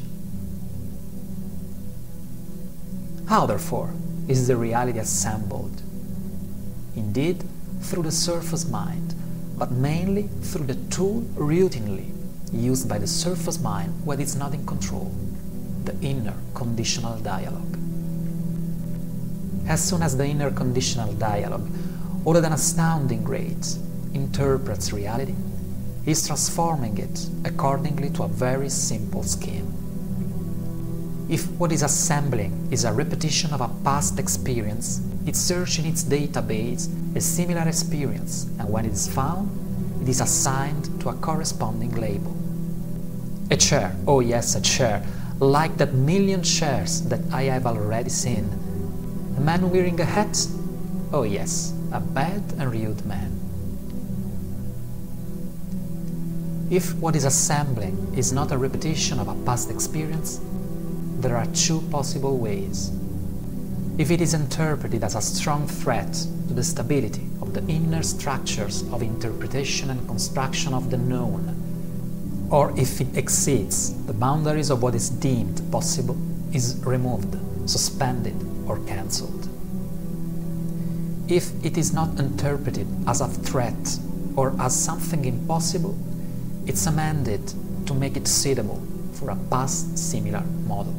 How, therefore, is the reality assembled? Indeed, through the surface mind, but mainly through the tool routinely used by the surface mind when it's not in control: the inner conditional dialogue. As soon as the inner conditional dialogue, all at an astounding rate, interprets reality, is transforming it accordingly to a very simple scheme. If what is assembling is a repetition of a past experience, it searches in its database a similar experience, and when it is found, it is assigned to a corresponding label. A chair, oh yes, a chair, like that million chairs that I have already seen. A man wearing a hat, oh yes, a bad and rude man. If what is assembling is not a repetition of a past experience, there are two possible ways. if it is interpreted as a strong threat to the stability of the inner structures of interpretation and construction of the known, or if it exceeds the boundaries of what is deemed possible, is removed, suspended, or cancelled. If it is not interpreted as a threat or as something impossible, it's amended to make it suitable for a past similar model.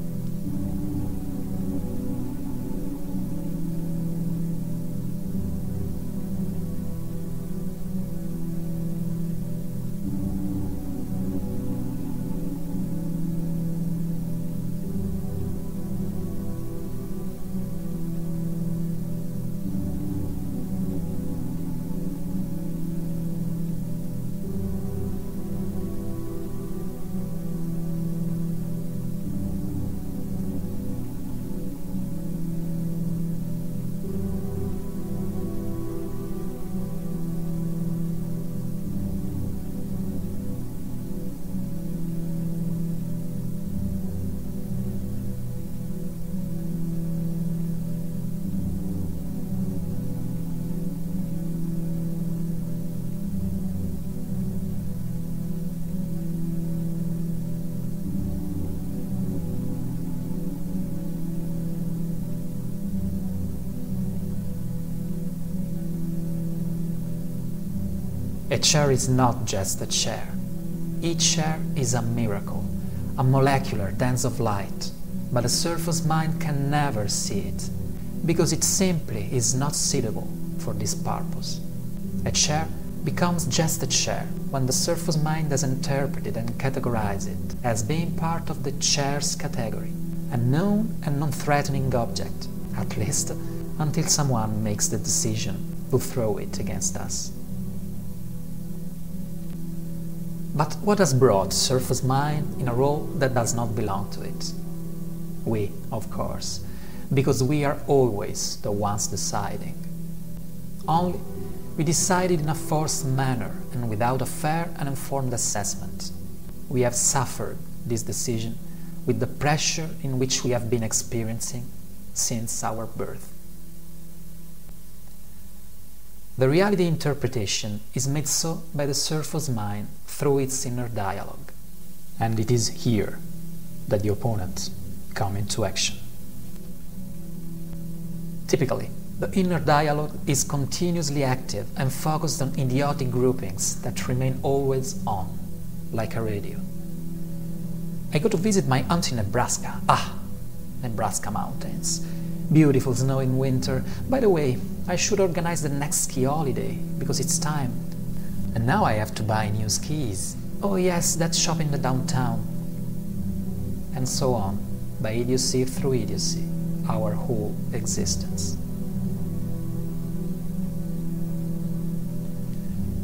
A chair is not just a chair. Each chair is a miracle, a molecular dance of light, but a surface mind can never see it, because it simply is not suitable for this purpose. A chair becomes just a chair when the surface mind has interpreted and categorized it as being part of the chair's category, a known and non-threatening object, at least until someone makes the decision to throw it against us. But what has brought surface mind in a role that does not belong to it? We, of course, because we are always the ones deciding. Only we decided in a forced manner and without a fair and informed assessment. We have suffered this decision with the pressure in which we have been experiencing since our birth. The reality interpretation is made so by the surface mind through its inner dialogue, and it is here that the opponents come into action. Typically, the inner dialogue is continuously active and focused on idiotic groupings that remain always on, like a radio. I go to visit my aunt in Nebraska. Nebraska mountains. Beautiful snow in winter. By the way, I should organize the next ski holiday, because it's time. And now I have to buy new skis. Oh yes, that shop in the downtown. And so on, by idiocy through idiocy, our whole existence.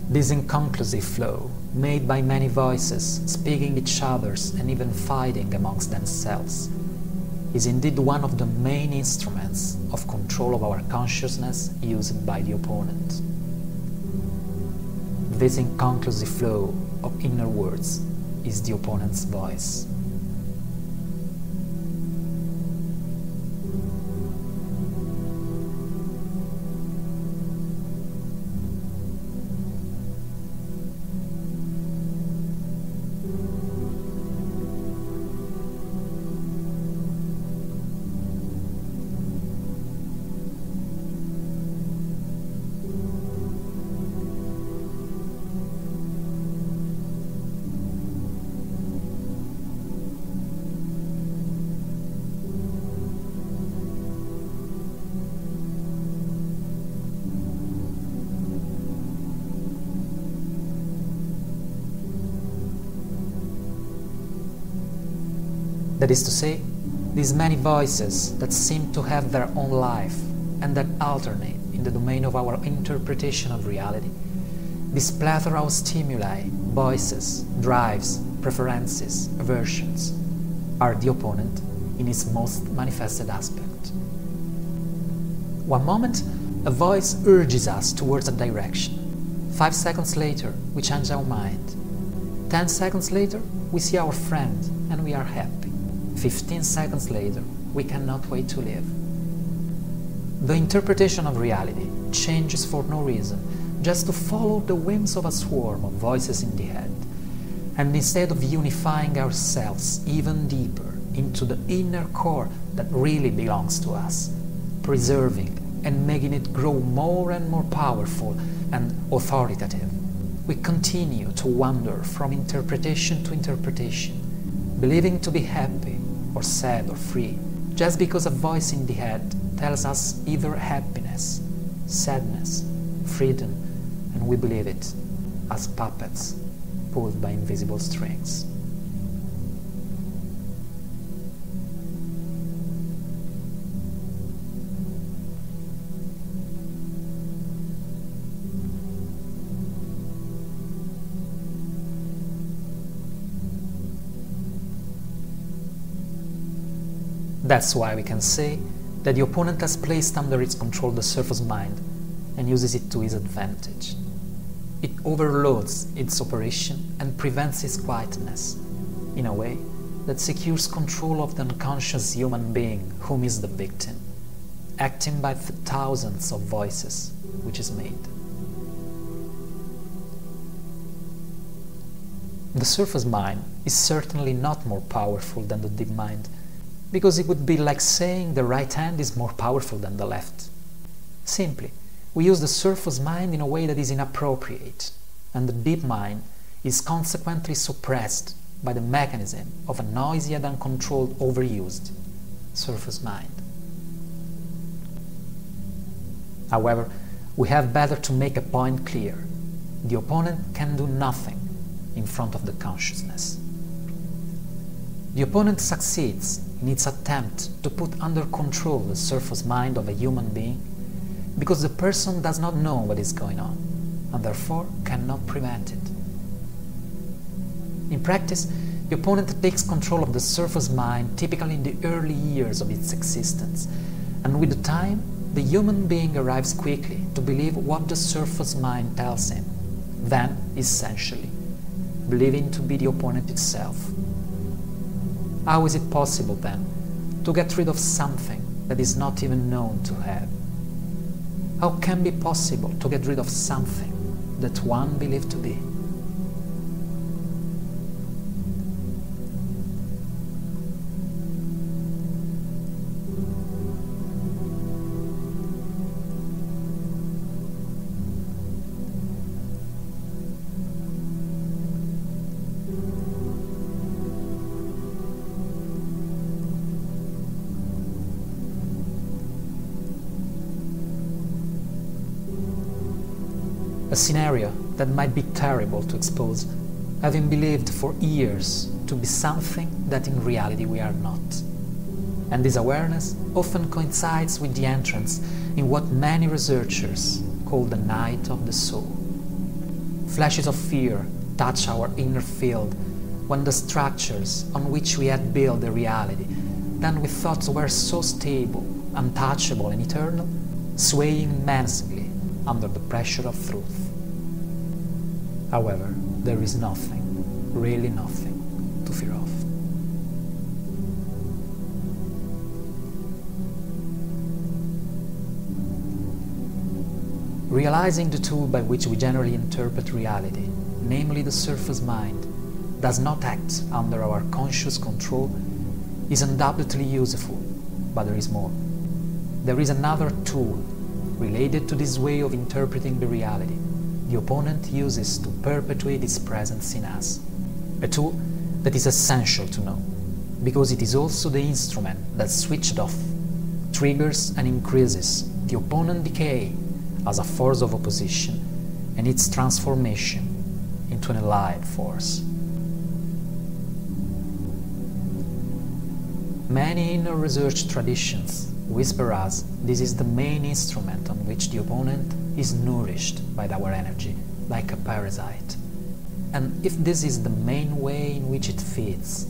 This inconclusive flow, made by many voices, speaking each other's and even fighting amongst themselves, is indeed one of the main instruments of control of our consciousness used by the opponent. This inconclusive flow of inner words is the opponent's voice. That is to say, these many voices that seem to have their own life and that alternate in the domain of our interpretation of reality, this plethora of stimuli, voices, drives, preferences, aversions, are the opponent in its most manifested aspect. One moment, a voice urges us towards a direction. 5 seconds later, we change our mind. 10 seconds later, we see our friend and we are happy. 15 seconds later, we cannot wait to live. The interpretation of reality changes for no reason, just to follow the whims of a swarm of voices in the head. And instead of unifying ourselves even deeper into the inner core that really belongs to us, preserving and making it grow more and more powerful and authoritative, we continue to wander from interpretation to interpretation, believing to be happy or sad or free, just because a voice in the head tells us either happiness, sadness, freedom, and we believe it as puppets pulled by invisible strings. That's why we can say that the opponent has placed under its control the surface mind and uses it to his advantage. It overloads its operation and prevents his quietness, in a way that secures control of the unconscious human being whom is the victim, acting by the thousands of voices which is made. The surface mind is certainly not more powerful than the deep mind, because it would be like saying the right hand is more powerful than the left. Simply, we use the surface mind in a way that is inappropriate, and the deep mind is consequently suppressed by the mechanism of a noisy and uncontrolled overused surface mind. However, we have better to make a point clear. The opponent can do nothing in front of the consciousness. The opponent succeeds in its attempt to put under control the surface mind of a human being because the person does not know what is going on and therefore cannot prevent it. In practice, the opponent takes control of the surface mind typically in the early years of its existence, and with the time, the human being arrives quickly to believe what the surface mind tells him, then, essentially, believing to be the opponent itself. How is it possible, then, to get rid of something that is not even known to have? How can it be possible to get rid of something that one believed to be? A scenario that might be terrible to expose, having believed for years to be something that in reality we are not. And this awareness often coincides with the entrance in what many researchers call the night of the soul. Flashes of fear touch our inner field when the structures on which we had built the reality that we thought were so stable, untouchable and eternal, swaying menacingly under the pressure of truth. However, there is nothing, really nothing, to fear of. Realizing the tool by which we generally interpret reality, namely the surface mind, does not act under our conscious control, is undoubtedly useful, but there is more. There is another tool related to this way of interpreting the reality the opponent uses to perpetuate its presence in us. A tool that is essential to know, because it is also the instrument that, switched off, triggers and increases the opponent decay as a force of opposition and its transformation into an allied force. Many inner research traditions whisper us this is the main instrument on which the opponent is nourished by our energy, like a parasite. And if this is the main way in which it feeds,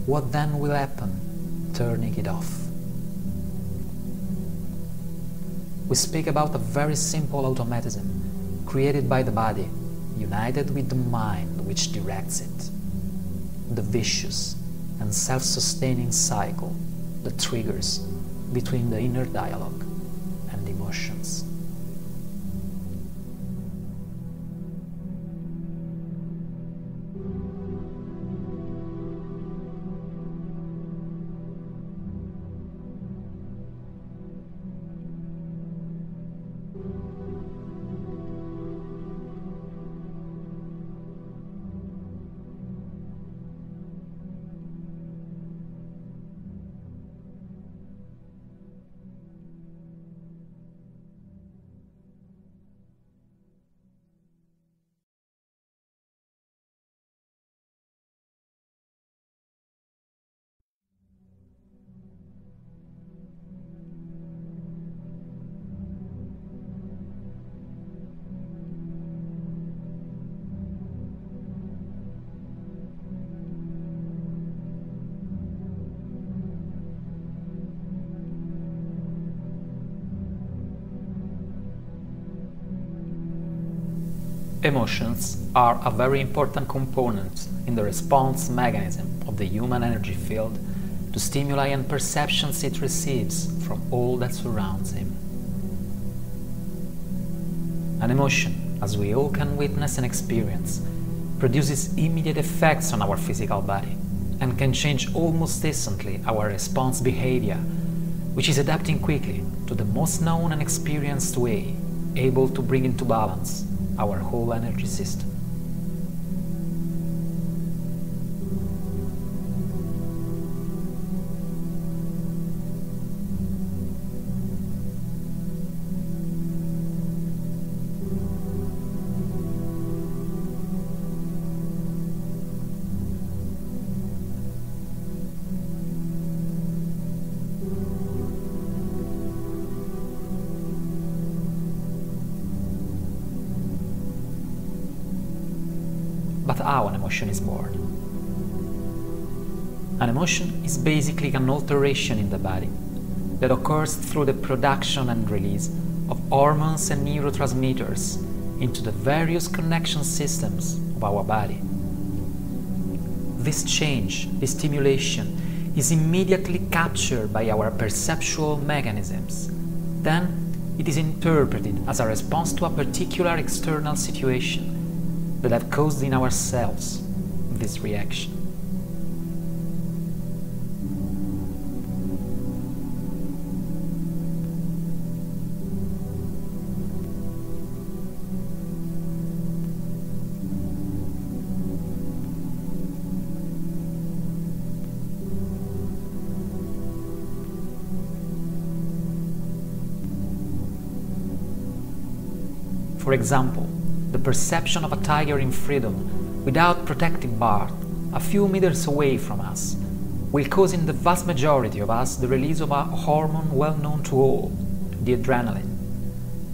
what then will happen turning it off? We speak about a very simple automatism created by the body, united with the mind which directs it. The vicious and self-sustaining cycle that triggers between the inner dialogue emotions. Emotions are a very important component in the response mechanism of the human energy field to stimuli and perceptions it receives from all that surrounds him. An emotion, as we all can witness and experience, produces immediate effects on our physical body and can change almost instantly our response behavior, which is adapting quickly to the most known and experienced way, able to bring into balance our whole energy system. But how an emotion is born? An emotion is basically an alteration in the body that occurs through the production and release of hormones and neurotransmitters into the various connection systems of our body. This change, this stimulation, is immediately captured by our perceptual mechanisms. Then it is interpreted as a response to a particular external situation that have caused in ourselves this reaction. For example, the perception of a tiger in freedom, without protective bars, a few meters away from us, will cause in the vast majority of us the release of a hormone well known to all, the adrenaline.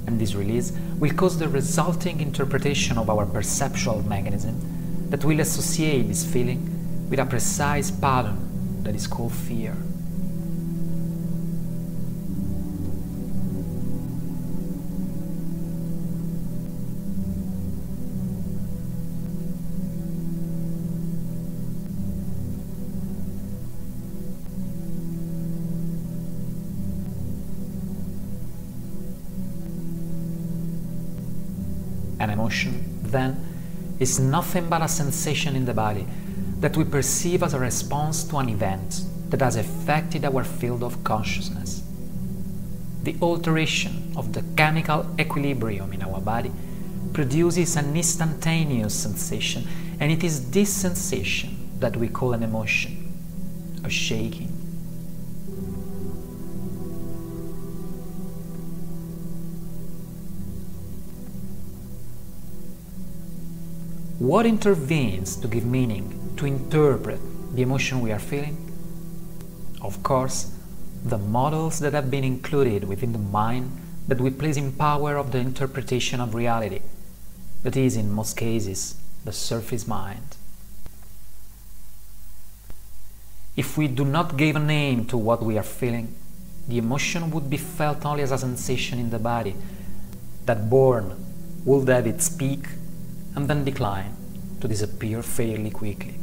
And this release will cause the resulting interpretation of our perceptual mechanism that will associate this feeling with a precise pattern that is called fear. An emotion, then, is nothing but a sensation in the body that we perceive as a response to an event that has affected our field of consciousness. The alteration of the chemical equilibrium in our body produces an instantaneous sensation, and it is this sensation that we call an emotion, a shaking. What intervenes to give meaning, to interpret the emotion we are feeling? Of course, the models that have been included within the mind that we place in power of the interpretation of reality, that is, in most cases, the surface mind. If we do not give a name to what we are feeling, the emotion would be felt only as a sensation in the body, that born would have its peak and then decline to disappear fairly quickly.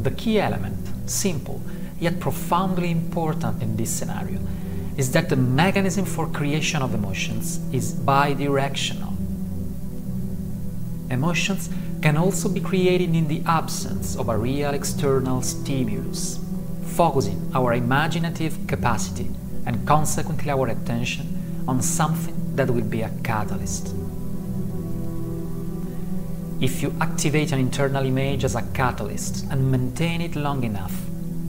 The key element, simple yet profoundly important in this scenario, is that the mechanism for creation of emotions is bidirectional. Emotions can also be created in the absence of a real external stimulus, focusing our imaginative capacity and consequently our attention on something that will be a catalyst. If you activate an internal image as a catalyst and maintain it long enough,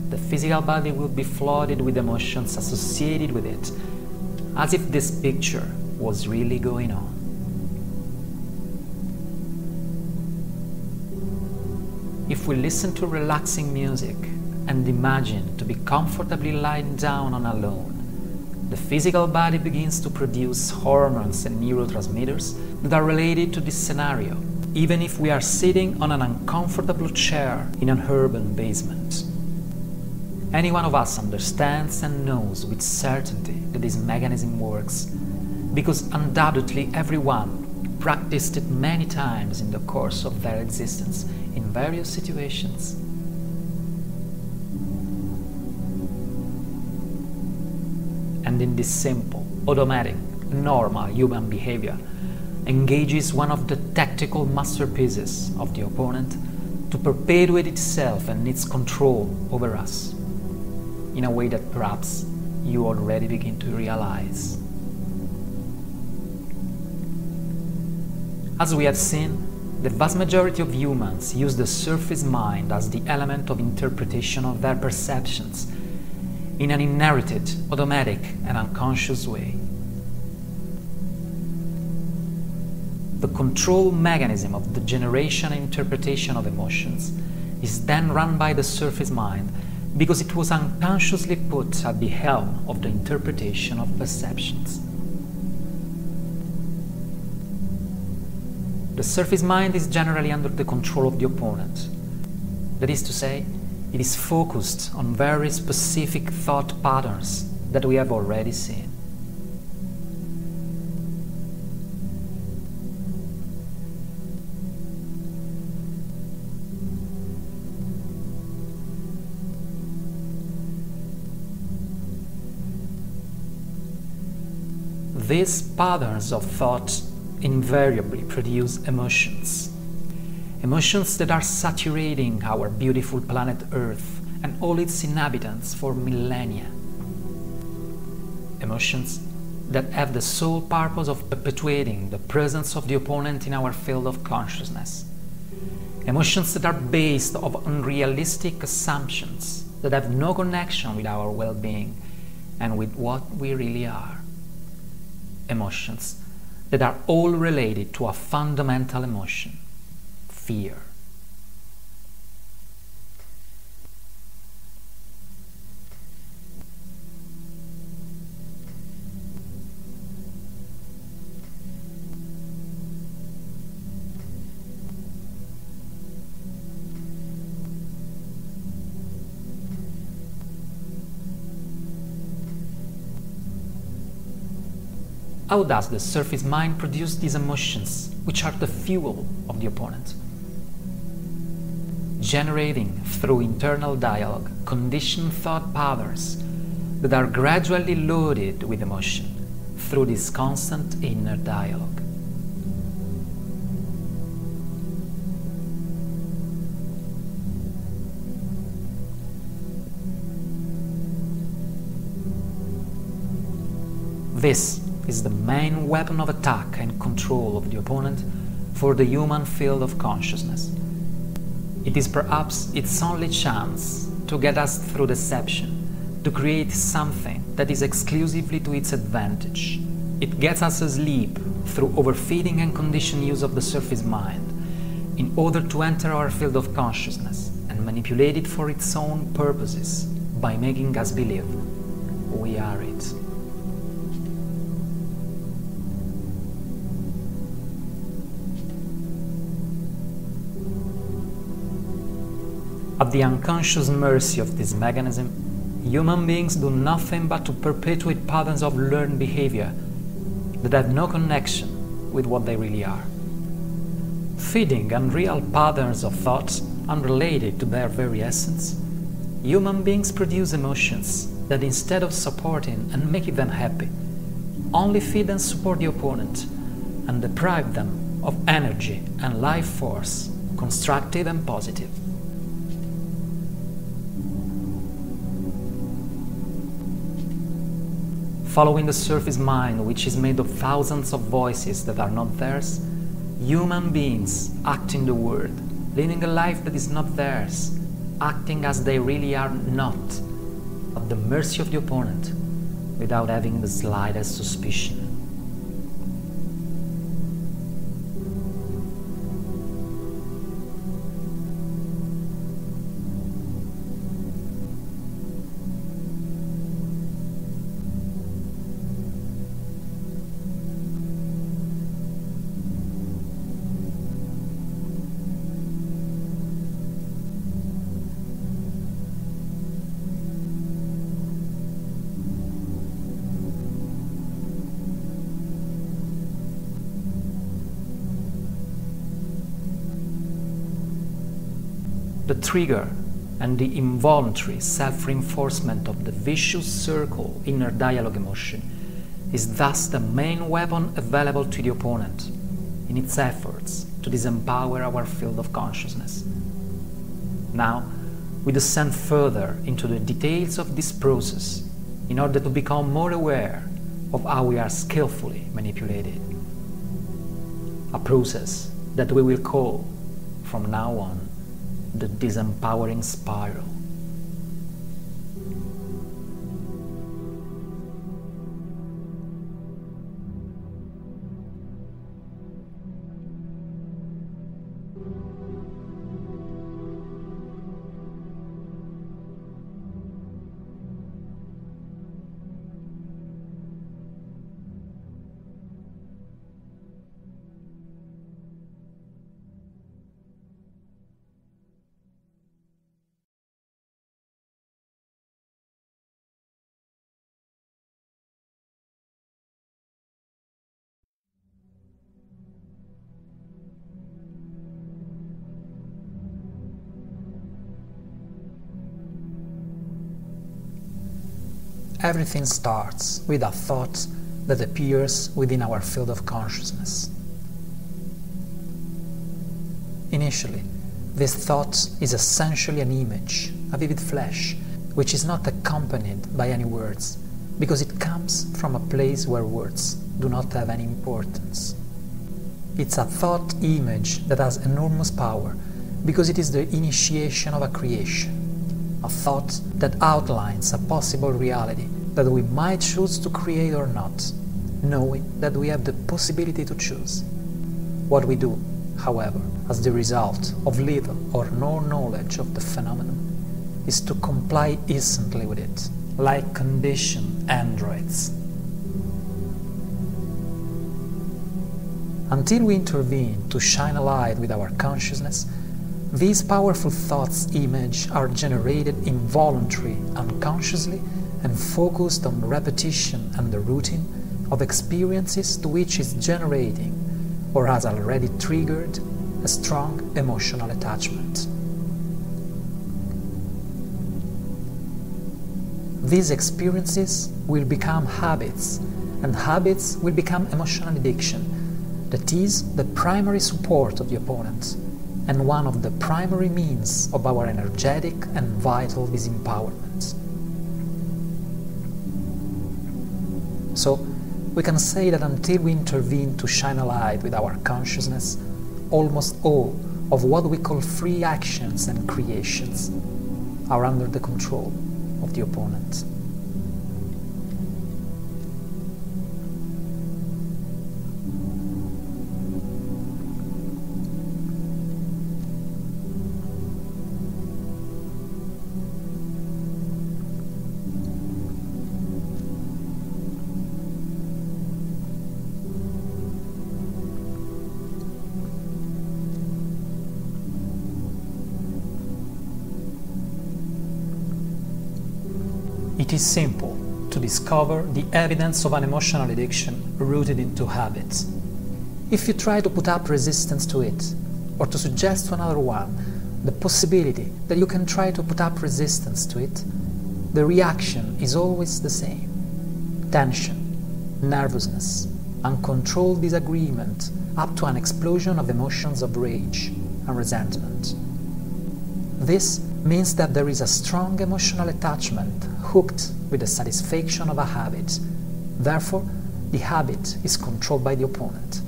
the physical body will be flooded with emotions associated with it, as if this picture was really going on. If we listen to relaxing music and imagine to be comfortably lying down on a lawn, the physical body begins to produce hormones and neurotransmitters that are related to this scenario, even if we are sitting on an uncomfortable chair in an urban basement. Any one of us understands and knows with certainty that this mechanism works, because undoubtedly everyone practiced it many times in the course of their existence in various situations. And in this simple, automatic, normal human behavior engages one of the tactical masterpieces of the opponent to perpetuate itself and its control over us, in a way that perhaps you already begin to realize. As we have seen, the vast majority of humans use the surface mind as the element of interpretation of their perceptions in an inherited, automatic, and unconscious way. The control mechanism of the generation and interpretation of emotions is then run by the surface mind because it was unconsciously put at the helm of the interpretation of perceptions. The surface mind is generally under the control of the opponent. That is to say, it is focused on very specific thought patterns that we have already seen. These patterns of thought invariably produce emotions. Emotions that are saturating our beautiful planet Earth and all its inhabitants for millennia. Emotions that have the sole purpose of perpetuating the presence of the opponent in our field of consciousness. Emotions that are based on unrealistic assumptions that have no connection with our well-being and with what we really are. Emotions that are all related to a fundamental emotion, fear. How does the surface mind produce these emotions, which are the fuel of the opponent? Generating, through internal dialogue, conditioned thought patterns that are gradually loaded with emotion through this constant inner dialogue. This is the main weapon of attack and control of the opponent for the human field of consciousness. It is perhaps its only chance to get us through deception, to create something that is exclusively to its advantage. It gets us asleep through overfeeding and conditioned use of the surface mind, in order to enter our field of consciousness and manipulate it for its own purposes by making us believe we are it. At the unconscious mercy of this mechanism, human beings do nothing but to perpetuate patterns of learned behavior that have no connection with what they really are. Feeding unreal patterns of thoughts unrelated to their very essence, human beings produce emotions that instead of supporting and making them happy, only feed and support the opponent and deprive them of energy and life force, constructive and positive. Following the surface mind, which is made of thousands of voices that are not theirs, human beings act in the world, living a life that is not theirs, acting as they really are not, at the mercy of the opponent, without having the slightest suspicion. The trigger and the involuntary self-reinforcement of the vicious circle inner dialogue emotion is thus the main weapon available to the opponent in its efforts to disempower our field of consciousness. Now, we descend further into the details of this process in order to become more aware of how we are skillfully manipulated. A process that we will call, from now on, the disempowering spiral. Everything starts with a thought that appears within our field of consciousness. Initially, this thought is essentially an image, a vivid flash, which is not accompanied by any words, because it comes from a place where words do not have any importance. It's a thought image that has enormous power, because it is the initiation of a creation. A thought that outlines a possible reality that we might choose to create or not, knowing that we have the possibility to choose. What we do, however, as the result of little or no knowledge of the phenomenon, is to comply instantly with it, like conditioned androids. Until we intervene to shine a light with our consciousness, these powerful thoughts images are generated involuntarily, unconsciously, and focused on repetition and the routine of experiences to which is generating, or has already triggered, a strong emotional attachment. These experiences will become habits, and habits will become emotional addiction, that is, the primary support of the opponent, and one of the primary means of our energetic and vital disempowerment. So, we can say that until we intervene to shine a light with our consciousness, almost all of what we call free actions and creations are under the control of the opponent. It is simple to discover the evidence of an emotional addiction rooted into habits. If you try to put up resistance to it, or to suggest to another one the possibility that you can try to put up resistance to it, the reaction is always the same. Tension, nervousness, uncontrolled disagreement, up to an explosion of emotions of rage and resentment. This means that there is a strong emotional attachment hooked with the satisfaction of a habit. Therefore, the habit is controlled by the opponent.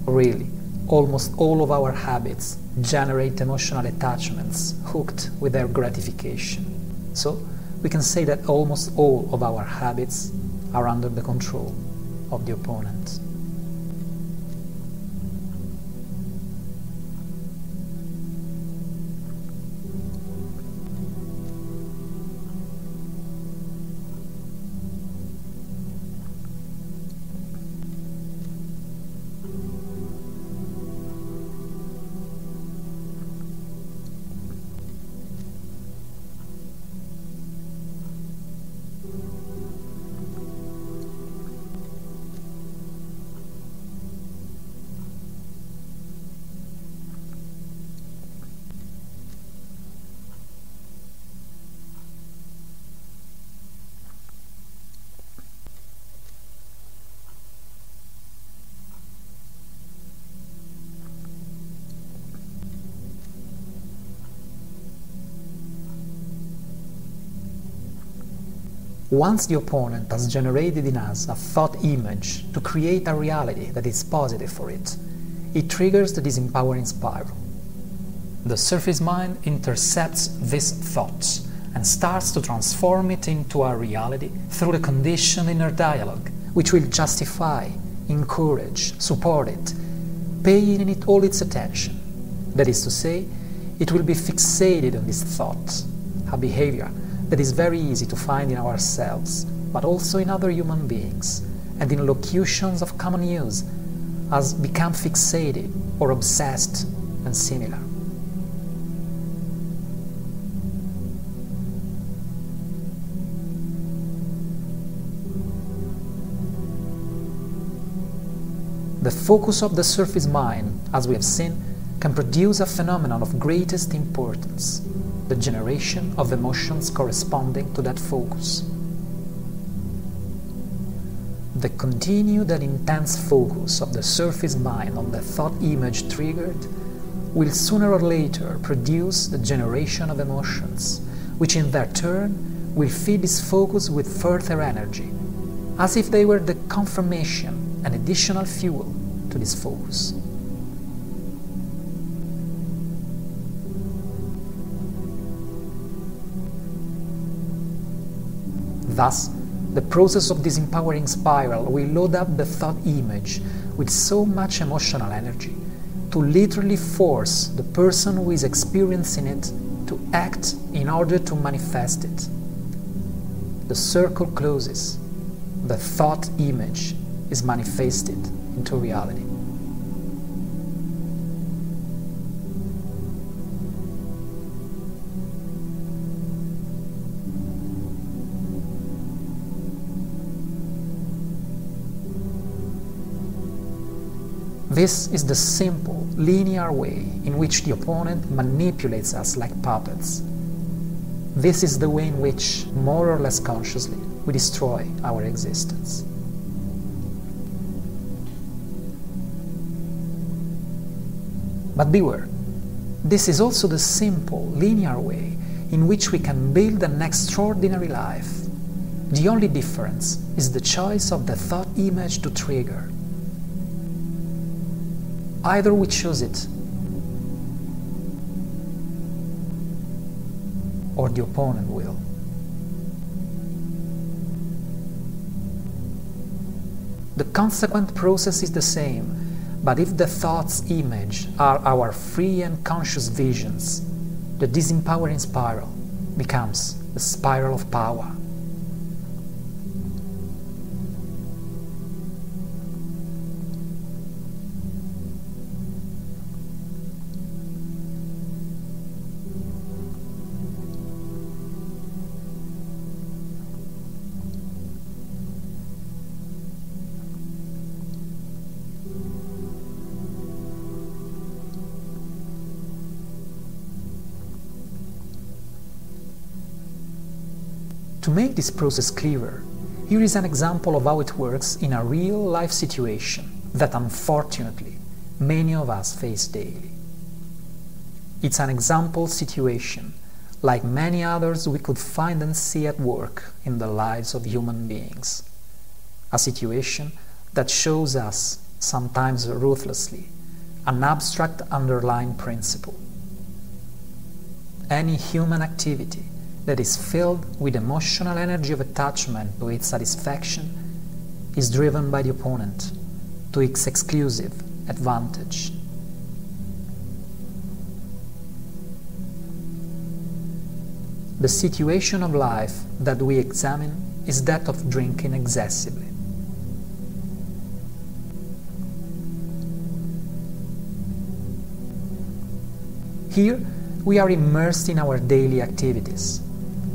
Really, almost all of our habits generate emotional attachments hooked with their gratification. So, we can say that almost all of our habits are under the control of the opponent. Once the opponent has generated in us a thought image to create a reality that is positive for it, it triggers the disempowering spiral. The surface mind intercepts these thoughts and starts to transform it into a reality through the conditioned inner dialogue, which will justify, encourage, support it, paying it all its attention. That is to say, it will be fixated on this thought, a behavior that is very easy to find in ourselves, but also in other human beings, and in locutions of common use, as become fixated or obsessed and similar. The focus of the surface mind, as we have seen, can produce a phenomenon of greatest importance, the generation of emotions corresponding to that focus. The continued and intense focus of the surface mind on the thought image triggered will sooner or later produce the generation of emotions, which in their turn will feed this focus with further energy, as if they were the confirmation and additional fuel to this focus. Thus, the process of disempowering spiral will load up the thought image with so much emotional energy to literally force the person who is experiencing it to act in order to manifest it. The circle closes. The thought image is manifested into reality. This is the simple, linear way in which the opponent manipulates us like puppets. This is the way in which, more or less consciously, we destroy our existence. But beware, this is also the simple, linear way in which we can build an extraordinary life. The only difference is the choice of the thought image to trigger. Either we choose it, or the opponent will. The consequent process is the same, but if the thought's image are our free and conscious visions, the disempowering spiral becomes the spiral of power. To make this process clearer, here is an example of how it works in a real-life situation that unfortunately many of us face daily. It's an example situation, like many others we could find and see at work in the lives of human beings. A situation that shows us, sometimes ruthlessly, an abstract underlying principle. Any human activity that is filled with emotional energy of attachment to its satisfaction is driven by the opponent to its exclusive advantage. The situation of life that we examine is that of drinking excessively. Here, we are immersed in our daily activities,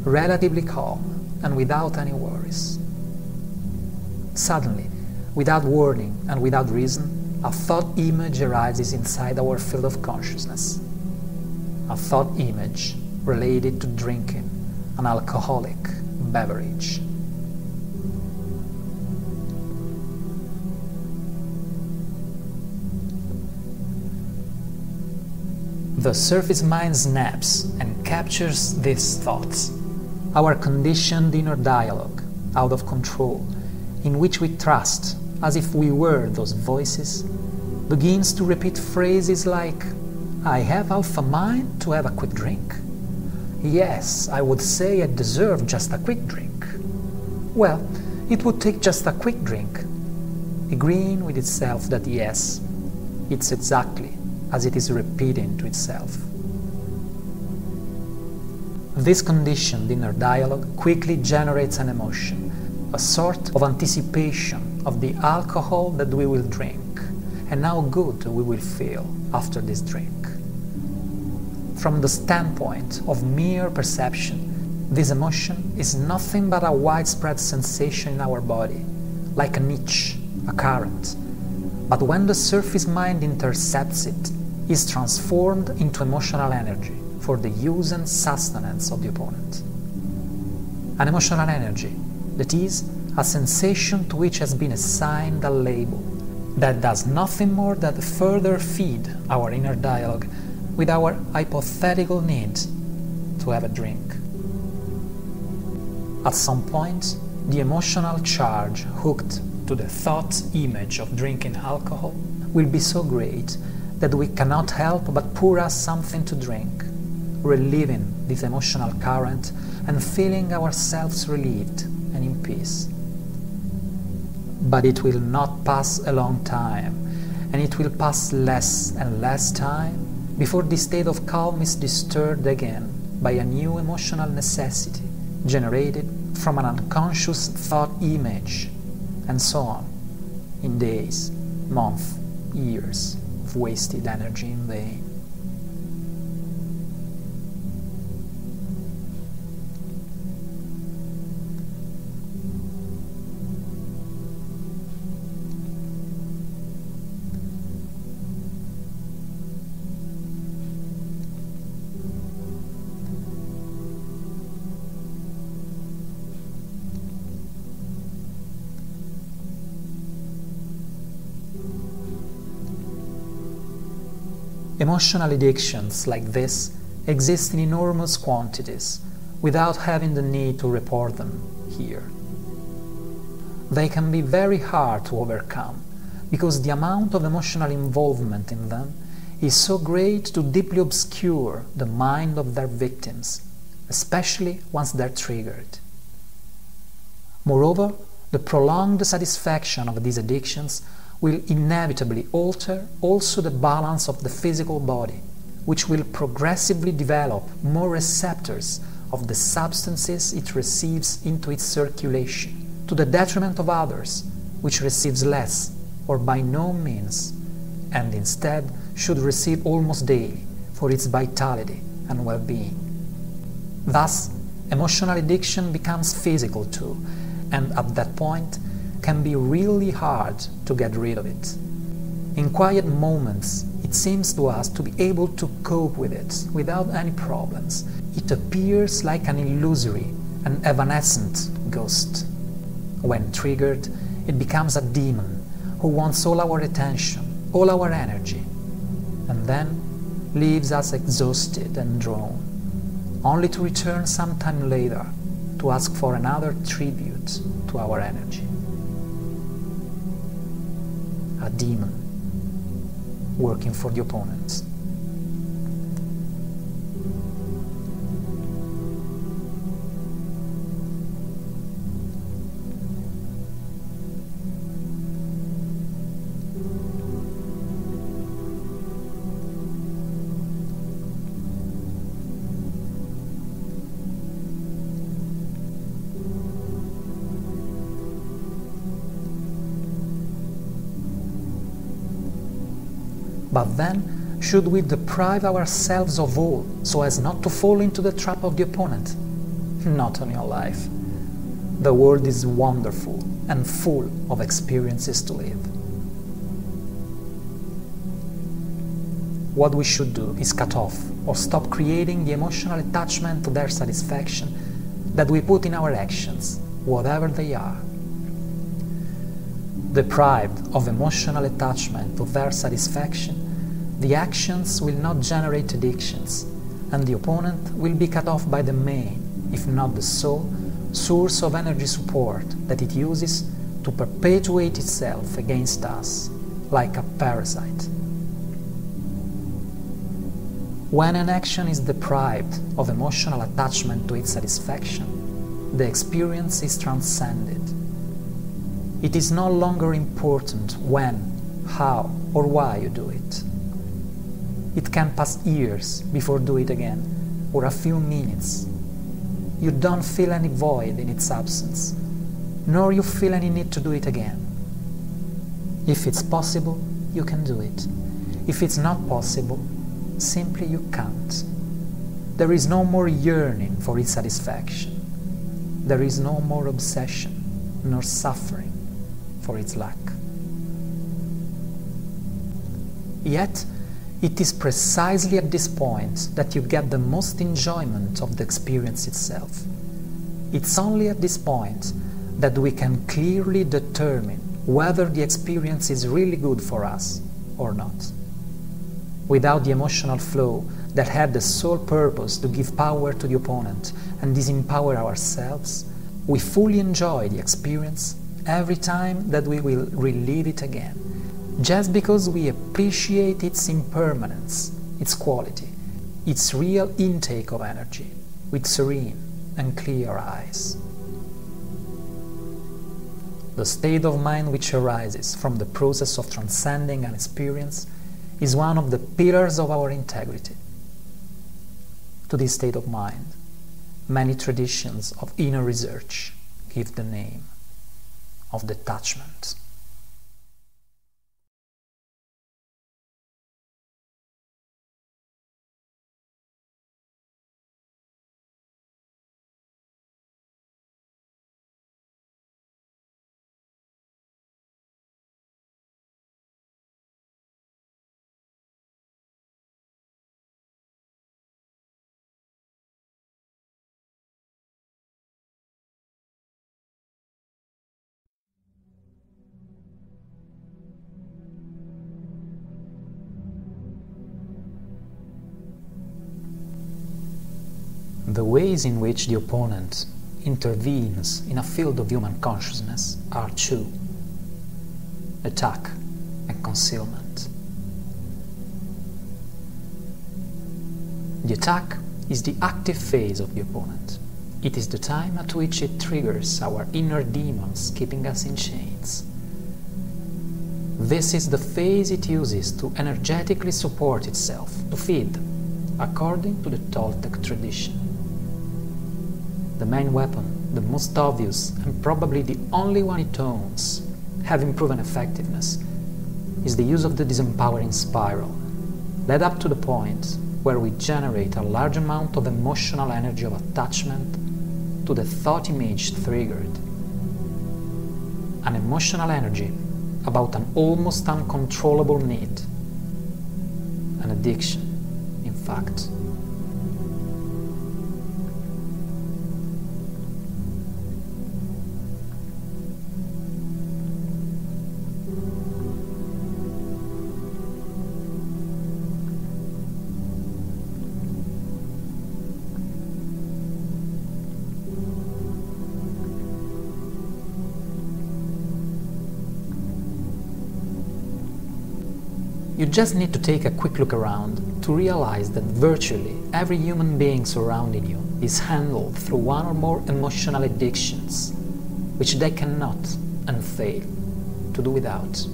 relatively calm and without any worries. Suddenly, without warning and without reason, a thought image arises inside our field of consciousness. A thought image related to drinking an alcoholic beverage. The surface mind snaps and captures these thoughts, our conditioned inner dialogue, out of control, in which we trust, as if we were those voices, begins to repeat phrases like, "I have half a mind to have a quick drink. Yes, I would say I deserve just a quick drink. Well, it would take just a quick drink," agreeing with itself that yes, it's exactly as it is repeating to itself. This conditioned inner dialogue quickly generates an emotion, a sort of anticipation of the alcohol that we will drink, and how good we will feel after this drink. From the standpoint of mere perception, this emotion is nothing but a widespread sensation in our body, like an itch, a current. But when the surface mind intercepts it, is transformed into emotional energy for the use and sustenance of the opponent. An emotional energy, that is, a sensation to which has been assigned a label, that does nothing more than further feed our inner dialogue with our hypothetical need to have a drink. At some point, the emotional charge hooked to the thought image of drinking alcohol will be so great that we cannot help but pour us something to drink, reliving this emotional current and feeling ourselves relieved and in peace. But it will not pass a long time, and it will pass less and less time before this state of calm is disturbed again by a new emotional necessity generated from an unconscious thought image, and so on, in days, months, years of wasted energy in vain. Emotional addictions like this exist in enormous quantities without having the need to report them here. They can be very hard to overcome because the amount of emotional involvement in them is so great to deeply obscure the mind of their victims, especially once they're triggered. Moreover, the prolonged satisfaction of these addictions will inevitably alter also the balance of the physical body, which will progressively develop more receptors of the substances it receives into its circulation, to the detriment of others, which receives less or by no means, and instead should receive almost daily for its vitality and well-being. Thus, emotional addiction becomes physical too, and at that point can be really hard to get rid of it. In quiet moments, it seems to us to be able to cope with it without any problems. It appears like an illusory an evanescent ghost. When triggered, it becomes a demon who wants all our attention, all our energy, and then leaves us exhausted and drawn, only to return sometime later to ask for another tribute to our energy. A demon working for the opponent. But then, should we deprive ourselves of all so as not to fall into the trap of the opponent? Not on your life. The world is wonderful and full of experiences to live. What we should do is cut off or stop creating the emotional attachment to their satisfaction that we put in our actions, whatever they are. Deprived of emotional attachment to their satisfaction, the actions will not generate addictions, and the opponent will be cut off by the main, if not the sole, source of energy support that it uses to perpetuate itself against us, like a parasite. When an action is deprived of emotional attachment to its satisfaction, the experience is transcended. It is no longer important when, how, or why you do it. It can pass years before you do it again, or a few minutes. You don't feel any void in its absence, nor you feel any need to do it again. If it's possible, you can do it. If it's not possible, simply you can't. There is no more yearning for its satisfaction. There is no more obsession, nor suffering for its lack. Yet, it is precisely at this point that you get the most enjoyment of the experience itself. It's only at this point that we can clearly determine whether the experience is really good for us or not. Without the emotional flow that had the sole purpose to give power to the opponent and disempower ourselves, we fully enjoy the experience every time that we will relive it again, just because we appreciate its impermanence, its quality, its real intake of energy, with serene and clear eyes. The state of mind which arises from the process of transcending an experience is one of the pillars of our integrity. To this state of mind, many traditions of inner research give the name of detachment. The ways in which the opponent intervenes in a field of human consciousness are two: attack and concealment. The attack is the active phase of the opponent. It is the time at which it triggers our inner demons, keeping us in chains. This is the phase it uses to energetically support itself, to feed, according to the Toltec tradition. The main weapon, the most obvious and probably the only one it owns, having proven effectiveness, is the use of the disempowering spiral, led up to the point where we generate a large amount of emotional energy of attachment to the thought image triggered. An emotional energy about an almost uncontrollable need, an addiction, in fact. You just need to take a quick look around to realize that virtually every human being surrounding you is handled through one or more emotional addictions, which they cannot and fail to do without.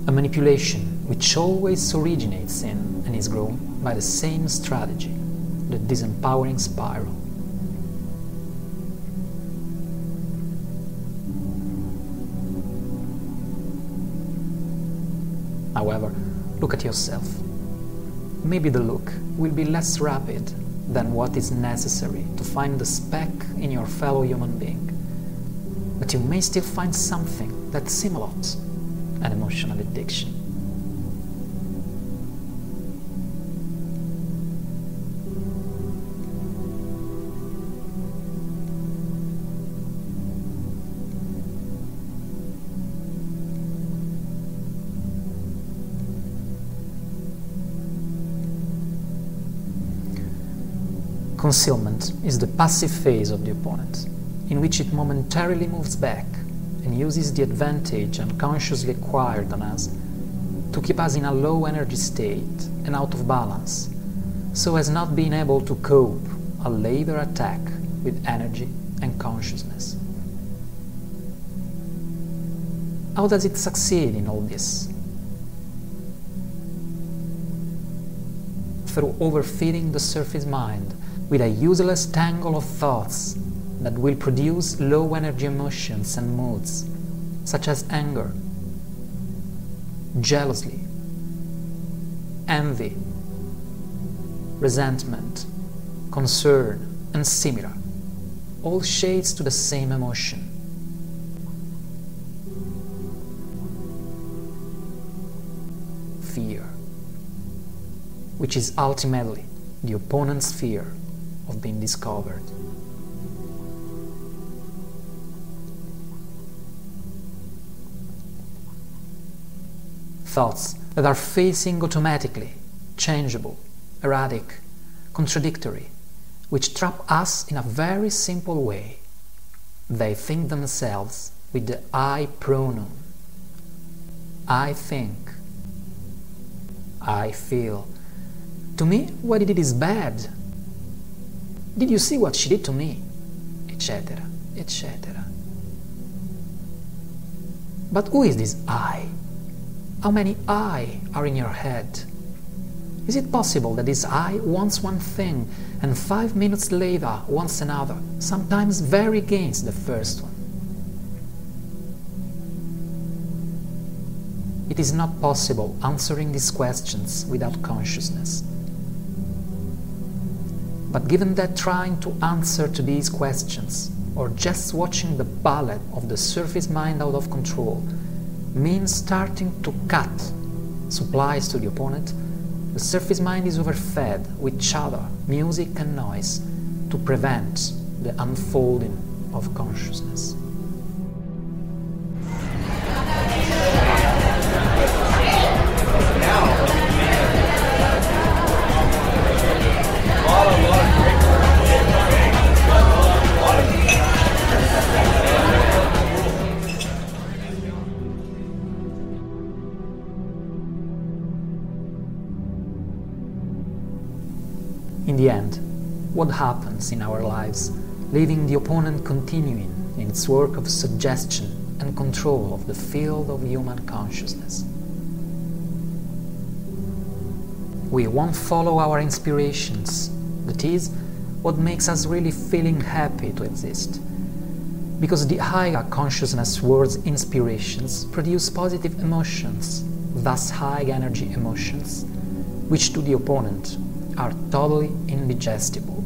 A manipulation which always originates in and is grown by the same strategy, the disempowering spiral. However, look at yourself. Maybe the look will be less rapid than what is necessary to find the speck in your fellow human being, but you may still find something that simulates an emotional addiction. Concealment is the passive phase of the opponent, in which it momentarily moves back and uses the advantage unconsciously acquired on us to keep us in a low energy state and out of balance, so as not being able to cope a later attack with energy and consciousness. How does it succeed in all this? Through overfeeding the surface mind with a useless tangle of thoughts that will produce low energy emotions and moods, such as anger, jealousy, envy, resentment, concern, and similar, all shades to the same emotion. Fear, which is ultimately the opponent's fear of being discovered. Thoughts that are facing automatically, changeable, erratic, contradictory, which trap us in a very simple way. They think themselves with the I pronoun. I think. I feel. To me, what he did is bad. Did you see what she did to me? Etc., etc. But who is this I? How many I are in your head? Is it possible that this I wants one thing and 5 minutes later wants another, sometimes very against the first one? It is not possible answering these questions without consciousness. But given that trying to answer to these questions, or just watching the ballet of the surface mind out of control, means starting to cut supplies to the opponent, the surface mind is overfed with chatter, music and noise to prevent the unfolding of consciousness. In the end, what happens in our lives, leaving the opponent continuing in its work of suggestion and control of the field of human consciousness? We won't follow our inspirations, that is, what makes us really feeling happy to exist, because the higher consciousness towards inspirations produce positive emotions, thus high energy emotions, which to the opponent are totally indigestible.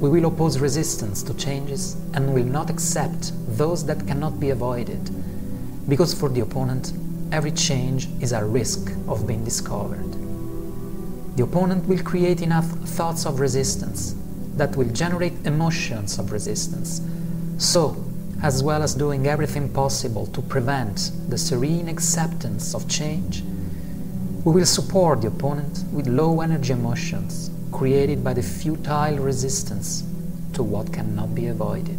We will oppose resistance to changes and will not accept those that cannot be avoided, because for the opponent, every change is a risk of being discovered. The opponent will create enough thoughts of resistance that will generate emotions of resistance. So, as well as doing everything possible to prevent the serene acceptance of change, we will support the opponent with low-energy emotions created by the futile resistance to what cannot be avoided.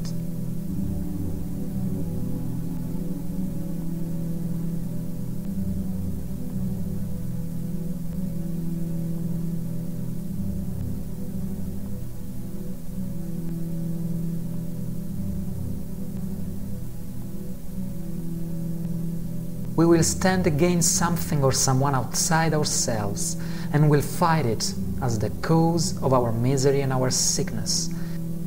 We will stand against something or someone outside ourselves and will fight it as the cause of our misery and our sickness,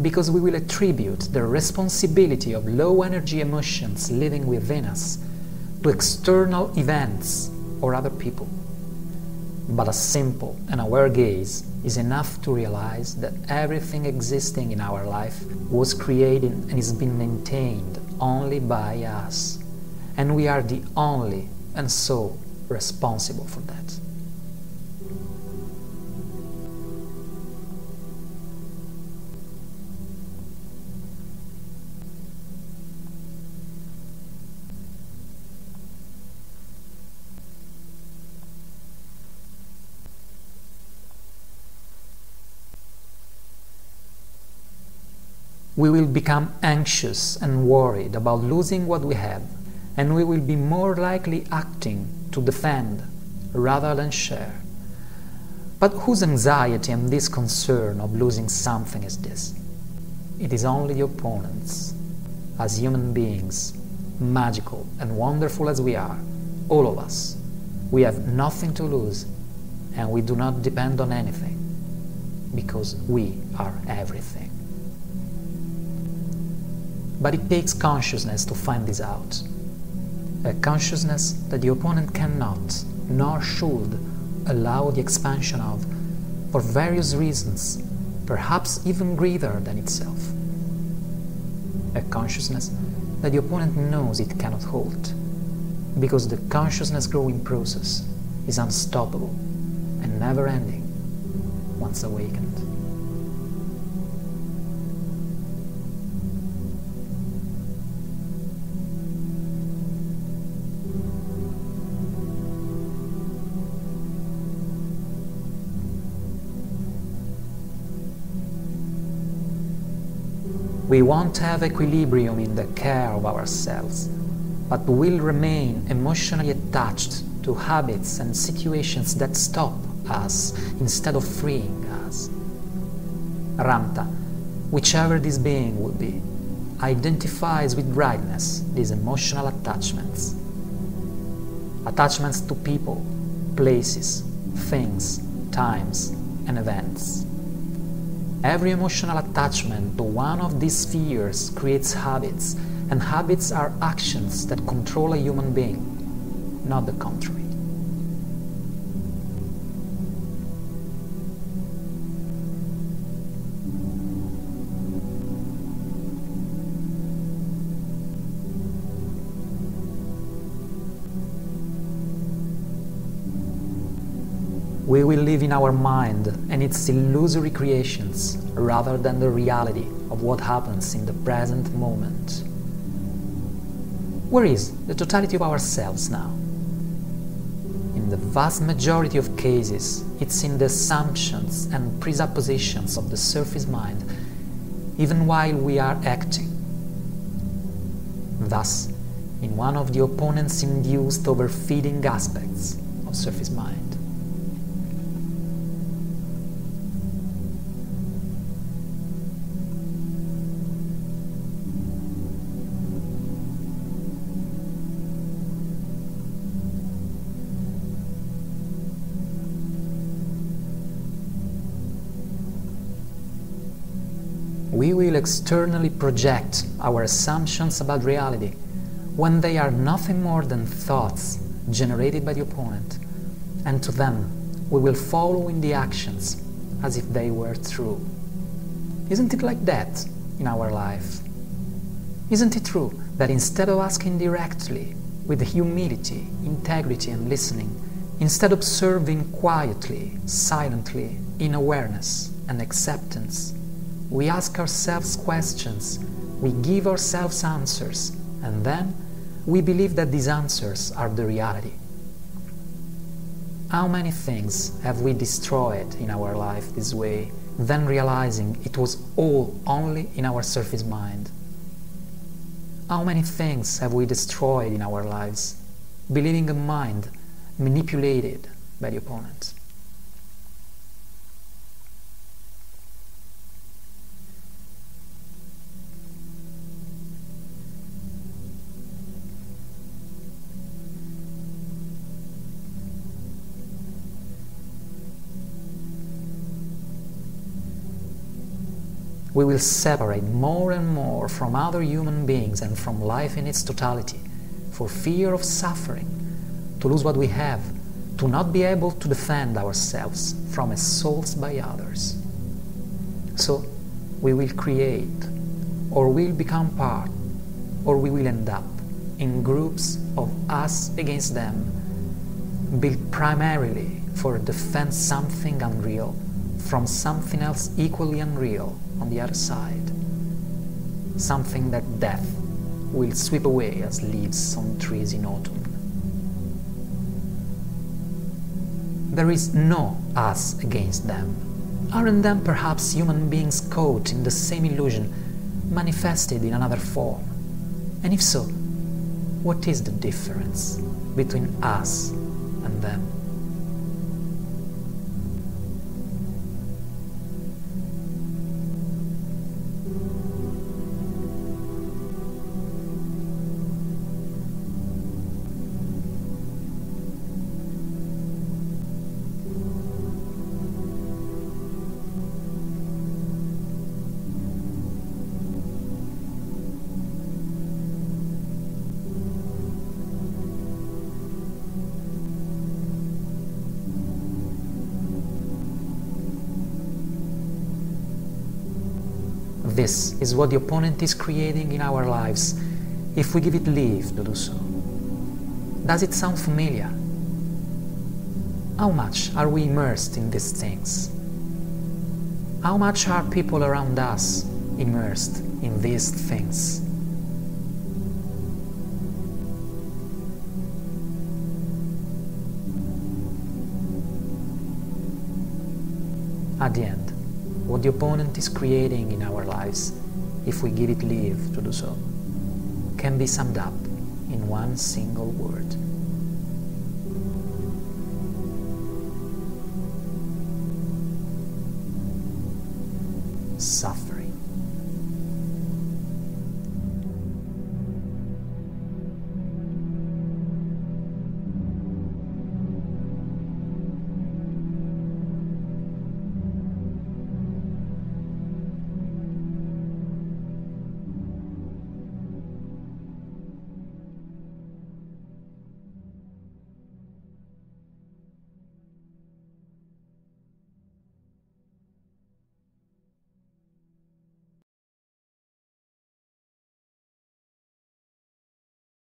because we will attribute the responsibility of low-energy emotions living within us to external events or other people. But a simple and aware gaze is enough to realize that everything existing in our life was created and is being maintained only by us. And we are the only and sole responsible for that. We will become anxious and worried about losing what we have, and we will be more likely acting to defend rather than share. But whose anxiety and this concern of losing something is this? It is only the opponent's. As human beings, magical and wonderful as we are, all of us, we have nothing to lose, and we do not depend on anything, because we are everything. But it takes consciousness to find this out. A consciousness that the opponent cannot, nor should, allow the expansion of, for various reasons, perhaps even greater than itself. A consciousness that the opponent knows it cannot hold, because the consciousness-growing process is unstoppable and never-ending once awakened. We won't have equilibrium in the care of ourselves, but will remain emotionally attached to habits and situations that stop us instead of freeing us. Ramta, whichever this being will be, identifies with brightness these emotional attachments. Attachments to people, places, things, times, and events. Every emotional attachment to one of these spheres creates habits, and habits are actions that control a human being, not the contrary. We will live in our mind and its illusory creations rather than the reality of what happens in the present moment. Where is the totality of ourselves now? In the vast majority of cases, it's in the assumptions and presuppositions of the surface mind, even while we are acting. Thus, in one of the opponent's induced overfeeding aspects of surface mind. We will externally project our assumptions about reality when they are nothing more than thoughts generated by the opponent, and to them we will follow in the actions as if they were true. Isn't it like that in our life? Isn't it true that instead of asking directly, with humility, integrity and listening, instead observing quietly, silently, in awareness and acceptance, we ask ourselves questions we give ourselves answers, and then we believe that these answers are the reality. How many things have we destroyed in our life this way, then realizing it was all only in our surface mind? How many things have we destroyed in our lives, believing a mind manipulated by the opponent? We will separate more and more from other human beings and from life in its totality, for fear of suffering, to lose what we have, to not be able to defend ourselves from assaults by others. So we will create, or will become part, or we will end up in groups of us against them, built primarily for defense something unreal from something else equally unreal on the other side, something that death will sweep away as leaves on trees in autumn. There is no us against them. Aren't them perhaps human beings caught in the same illusion, manifested in another form? And if so, what is the difference between us and them? This is what the opponent is creating in our lives, if we give it leave to do so. Does it sound familiar? How much are we immersed in these things? How much are people around us immersed in these things? At the end, what the opponent is creating in our lives, if we give it leave to do so, can be summed up in one single word: suffering.